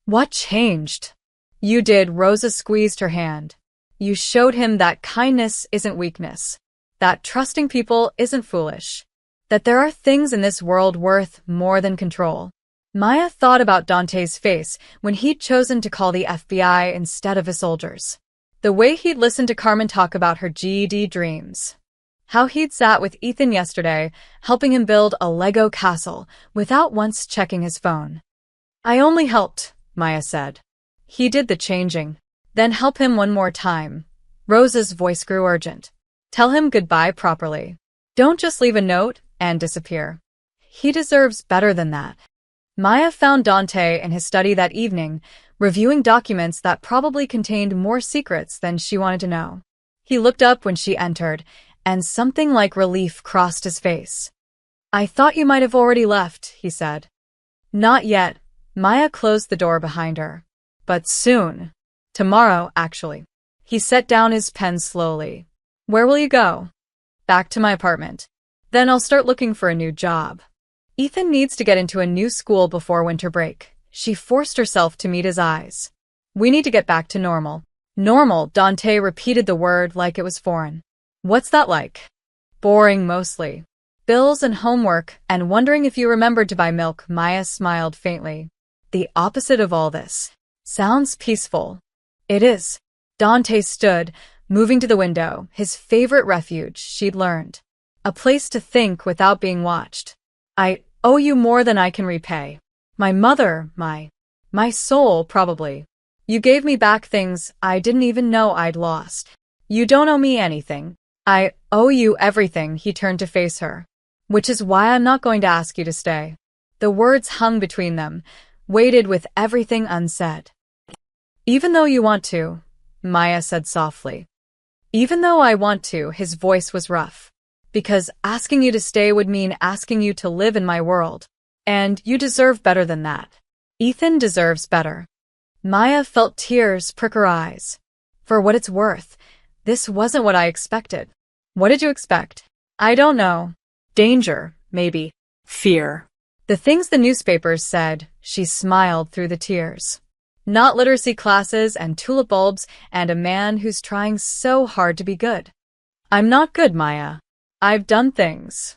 What changed? You did, Rosa squeezed her hand. You showed him that kindness isn't weakness. That trusting people isn't foolish. That there are things in this world worth more than control. Maya thought about Dante's face when he'd chosen to call the FBI instead of his soldiers. The way he'd listened to Carmen talk about her GED dreams. How he'd sat with Ethan yesterday, helping him build a Lego castle without once checking his phone. I only helped, Maya said. He did the changing. Then help him one more time. Rosa's voice grew urgent. Tell him goodbye properly. Don't just leave a note and disappear. He deserves better than that. Maya found Dante in his study that evening, reviewing documents that probably contained more secrets than she wanted to know. He looked up when she entered, and something like relief crossed his face. I thought you might have already left, he said. Not yet. Maya closed the door behind her. But soon. Tomorrow, actually. He set down his pen slowly. Where will you go? Back to my apartment. Then I'll start looking for a new job. Ethan needs to get into a new school before winter break. She forced herself to meet his eyes. We need to get back to normal. Normal, Dante repeated the word like it was foreign. What's that like? Boring mostly. Bills and homework, and wondering if you remembered to buy milk, Maya smiled faintly. The opposite of all this. Sounds peaceful. It is. Dante stood, moving to the window, his favorite refuge, she'd learned. A place to think without being watched. I owe you more than I can repay. My mother, my soul, probably. You gave me back things I didn't even know I'd lost. You don't owe me anything. I owe you everything, he turned to face her. Which is why I'm not going to ask you to stay. The words hung between them, weighted with everything unsaid. Even though you want to, Maya said softly. Even though I want to, his voice was rough. Because asking you to stay would mean asking you to live in my world. And you deserve better than that. Ethan deserves better. Maya felt tears prick her eyes. For what it's worth, this wasn't what I expected. What did you expect? I don't know. Danger, maybe. Fear. The things the newspapers said, she smiled through the tears. Not literacy classes and tulip bulbs and a man who's trying so hard to be good. I'm not good, Maya. I've done things.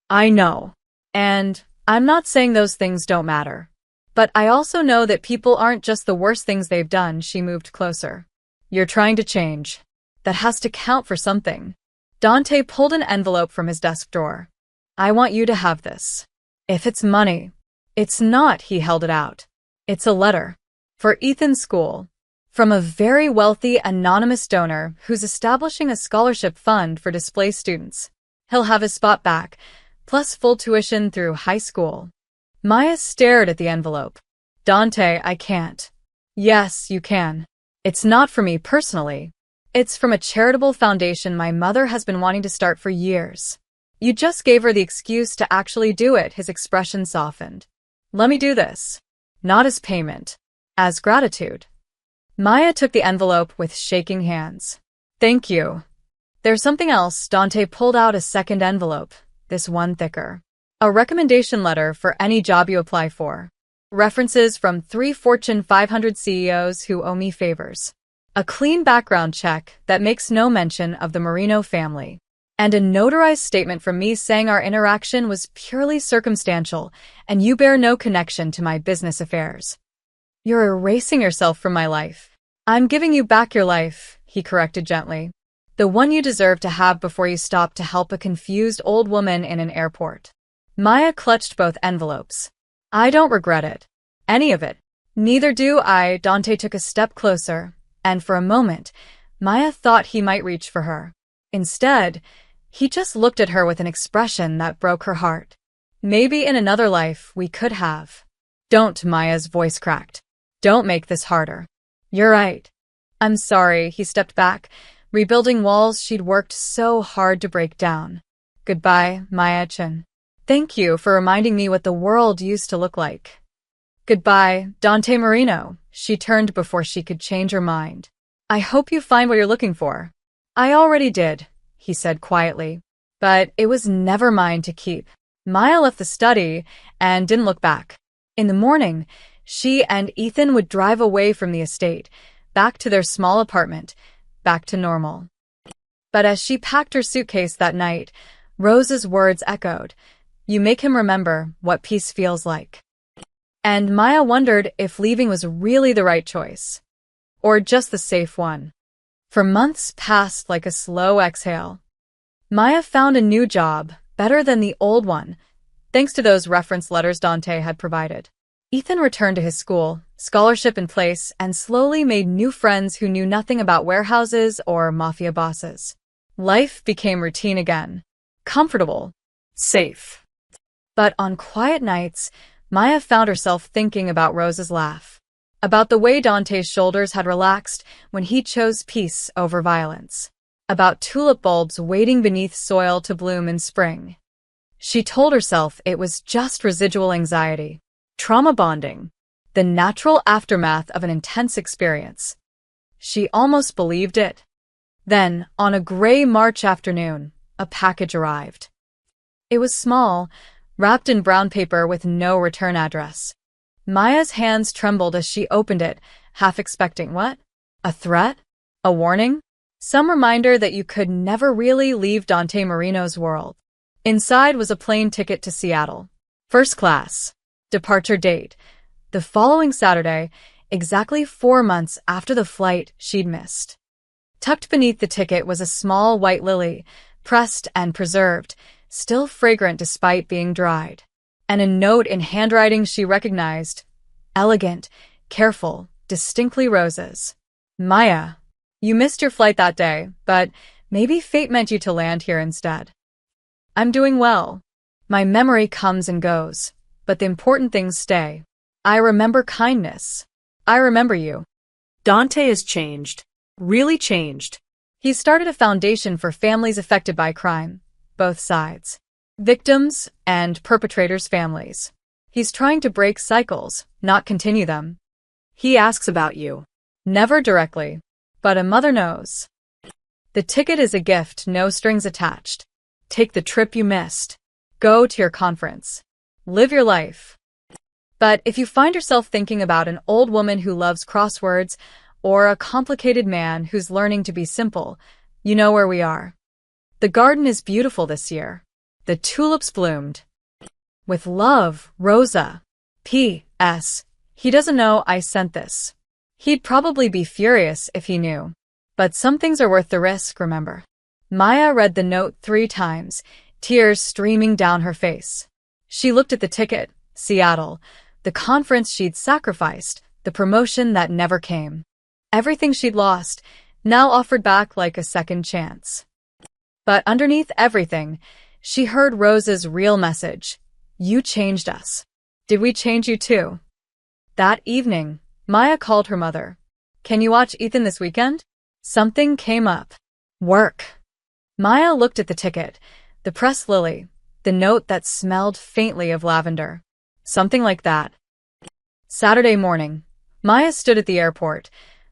I know. And I'm not saying those things don't matter. But I also know that people aren't just the worst things they've done, she moved closer. You're trying to change. That has to count for something. Dante pulled an envelope from his desk drawer. I want you to have this. If it's money. It's not, he held it out. It's a letter. For Ethan's school. From a very wealthy anonymous donor who's establishing a scholarship fund for displaced students. He'll have his spot back, plus full tuition through high school. Maya stared at the envelope. Dante, I can't. Yes, you can. It's not for me personally. It's from a charitable foundation my mother has been wanting to start for years. You just gave her the excuse to actually do it, his expression softened. Let me do this. Not as payment. As gratitude. Maya took the envelope with shaking hands. Thank you. There's something else. Dante pulled out a second envelope, this one thicker. A recommendation letter for any job you apply for. References from 3 Fortune 500 CEOs who owe me favors. A clean background check that makes no mention of the Marino family. And a notarized statement from me saying our interaction was purely circumstantial and you bear no connection to my business affairs. You're erasing yourself from my life. I'm giving you back your life, he corrected gently. The one you deserve to have before you stopped to help a confused old woman in an airport. Maya clutched both envelopes. I don't regret it. Any of it. Neither do I. Dante took a step closer, and for a moment, Maya thought he might reach for her. Instead, he just looked at her with an expression that broke her heart. Maybe in another life we could have. Don't, Maya's voice cracked. Don't make this harder. You're right. I'm sorry, he stepped back, rebuilding walls she'd worked so hard to break down. Goodbye, Maya-chan. Thank you for reminding me what the world used to look like. Goodbye, Dante Marino. She turned before she could change her mind. I hope you find what you're looking for. I already did, he said quietly. But it was never mine to keep. Maya left the study and didn't look back. In the morning, she and Ethan would drive away from the estate, back to their small apartment, back to normal. But as she packed her suitcase that night, Rose's words echoed. You make him remember what peace feels like. And Maya wondered if leaving was really the right choice. Or just the safe one. For months passed like a slow exhale. Maya found a new job, better than the old one, thanks to those reference letters Dante had provided. Ethan returned to his school, scholarship in place, and slowly made new friends who knew nothing about warehouses or mafia bosses. Life became routine again. Comfortable. Safe. But on quiet nights, Maya found herself thinking about Rose's laugh. About the way Dante's shoulders had relaxed when he chose peace over violence. About tulip bulbs waiting beneath soil to bloom in spring. She told herself it was just residual anxiety. Trauma bonding. The natural aftermath of an intense experience. She almost believed it. Then, on a gray March afternoon, a package arrived. It was small, wrapped in brown paper with no return address. Maya's hands trembled as she opened it, half expecting what? A threat? A warning? Some reminder that you could never really leave Dante Marino's world. Inside was a plane ticket to Seattle. First class. Departure date. The following Saturday, exactly 4 months after the flight she'd missed. Tucked beneath the ticket was a small white lily, pressed and preserved, still fragrant despite being dried. And a note in handwriting she recognized. Elegant, careful, distinctly Rose's. Maya, you missed your flight that day, but maybe fate meant you to land here instead. I'm doing well. My memory comes and goes, but the important things stay. I remember kindness. I remember you. Dante has changed. Really changed. He started a foundation for families affected by crime, both sides. Victims and perpetrators' families. He's trying to break cycles, not continue them. He asks about you. Never directly, but a mother knows. The ticket is a gift, no strings attached. Take the trip you missed. Go to your conference. Live your life. But if you find yourself thinking about an old woman who loves crosswords or a complicated man who's learning to be simple, you know where we are. The garden is beautiful this year. The tulips bloomed. With love, Rosa. P.S. He doesn't know I sent this. He'd probably be furious if he knew. But some things are worth the risk, remember. Maya read the note 3 times, tears streaming down her face. She looked at the ticket, Seattle, the conference she'd sacrificed, the promotion that never came. Everything she'd lost, now offered back like a second chance. But underneath everything, she heard Rose's real message. You changed us. Did we change you too? That evening, Maya called her mother. Can you watch Ethan this weekend? Something came up. Work. Maya looked at the ticket, the pressed lily, the note that smelled faintly of lavender. Something like that. Saturday morning, Maya stood at the airport.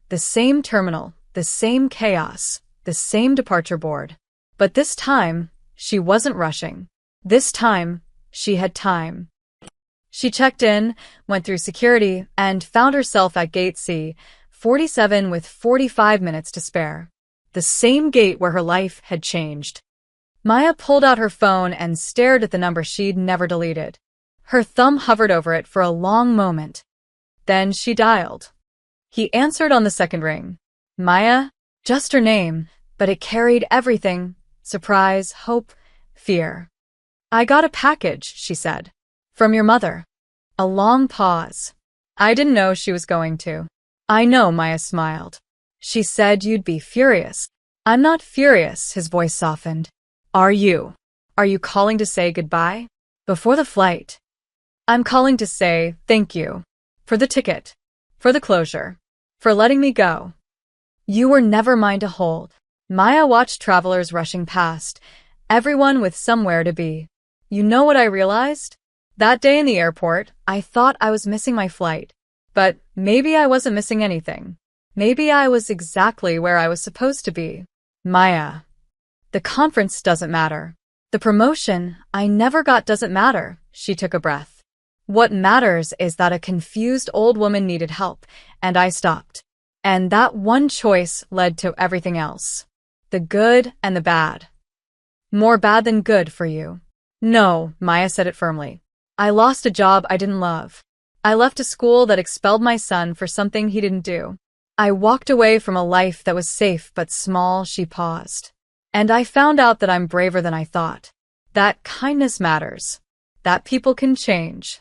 The same terminal, the same chaos, the same departure board. But this time, she wasn't rushing. This time, she had time. She checked in, went through security, and found herself at Gate C, 47 with 45 minutes to spare. The same gate where her life had changed. Maya pulled out her phone and stared at the number she'd never deleted. Her thumb hovered over it for a long moment. Then she dialed. He answered on the second ring. Maya, just her name, but it carried everything: surprise, hope, fear. I got a package, she said. From your mother. A long pause. I didn't know she was going to. I know, Maya smiled. She said you'd be furious. I'm not furious, his voice softened. Are you? Are you calling to say goodbye? Before the flight. I'm calling to say thank you. For the ticket. For the closure. For letting me go. You were never mine to hold. Maya watched travelers rushing past, everyone with somewhere to be. You know what I realized? That day in the airport, I thought I was missing my flight. But maybe I wasn't missing anything. Maybe I was exactly where I was supposed to be. Maya. The conference doesn't matter. The promotion I never got doesn't matter, she took a breath. What matters is that a confused old woman needed help, and I stopped. And that one choice led to everything else. The good and the bad. More bad than good for you. No, Maya said it firmly. I lost a job I didn't love. I left a school that expelled my son for something he didn't do. I walked away from a life that was safe but small. She paused. And I found out that I'm braver than I thought. That kindness matters. That people can change.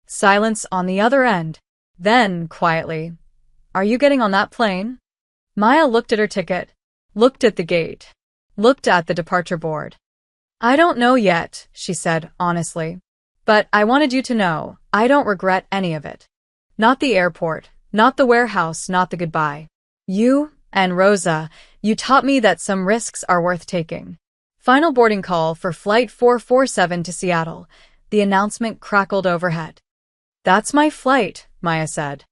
Silence on the other end. Then, quietly, are you getting on that plane? Maya looked at her ticket, looked at the gate, looked at the departure board. I don't know yet, she said honestly. But I wanted you to know, I don't regret any of it. Not the airport, not the warehouse, not the goodbye. You and Rosa, you taught me that some risks are worth taking. Final boarding call for Flight 447 to Seattle. The announcement crackled overhead. That's my flight, Maya said.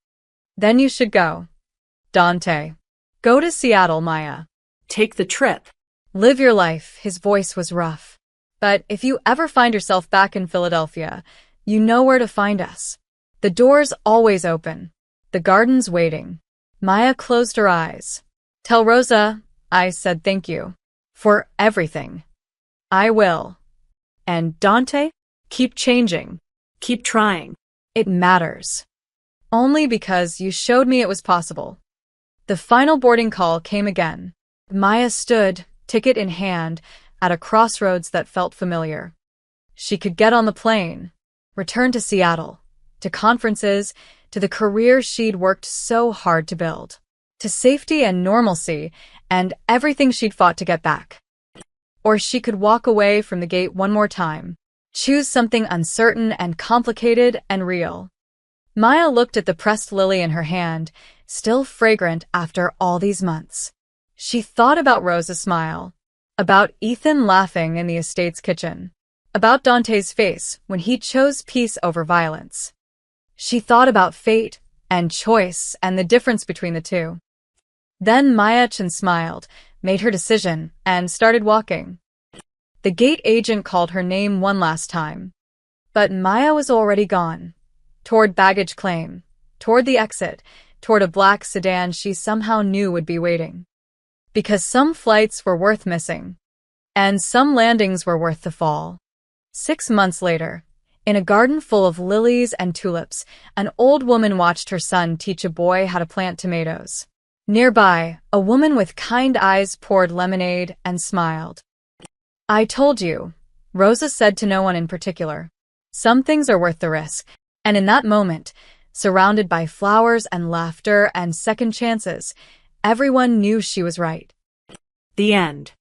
Then you should go. Dante. Go to Seattle, Maya. Take the trip. Live your life, his voice was rough. But if you ever find yourself back in Philadelphia, you know where to find us. The door's always open. The garden's waiting. Maya closed her eyes. Tell Rosa, I said thank you. For everything. I will. And Dante, keep changing. Keep trying. It matters. Only because you showed me it was possible. The final boarding call came again. Maya stood, ticket in hand, at a crossroads that felt familiar. She could get on the plane, return to Seattle, to conferences, to the career she'd worked so hard to build, to safety and normalcy and everything she'd fought to get back. Or she could walk away from the gate one more time, choose something uncertain and complicated and real. Maya looked at the pressed lily in her hand, still fragrant after all these months. She thought about Rosa's smile, about Ethan laughing in the estate's kitchen, about Dante's face when he chose peace over violence. She thought about fate and choice and the difference between the two. Then Maya Chen smiled, made her decision, and started walking. The gate agent called her name one last time. But Maya was already gone. Toward baggage claim, toward the exit, toward a black sedan she somehow knew would be waiting. Because some flights were worth missing. And some landings were worth the fall. 6 months later, in a garden full of lilies and tulips, an old woman watched her son teach a boy how to plant tomatoes. Nearby, a woman with kind eyes poured lemonade and smiled. I told you, Rosa said to no one in particular. Some things are worth the risk. And in that moment, surrounded by flowers and laughter and second chances, everyone knew she was right. The end.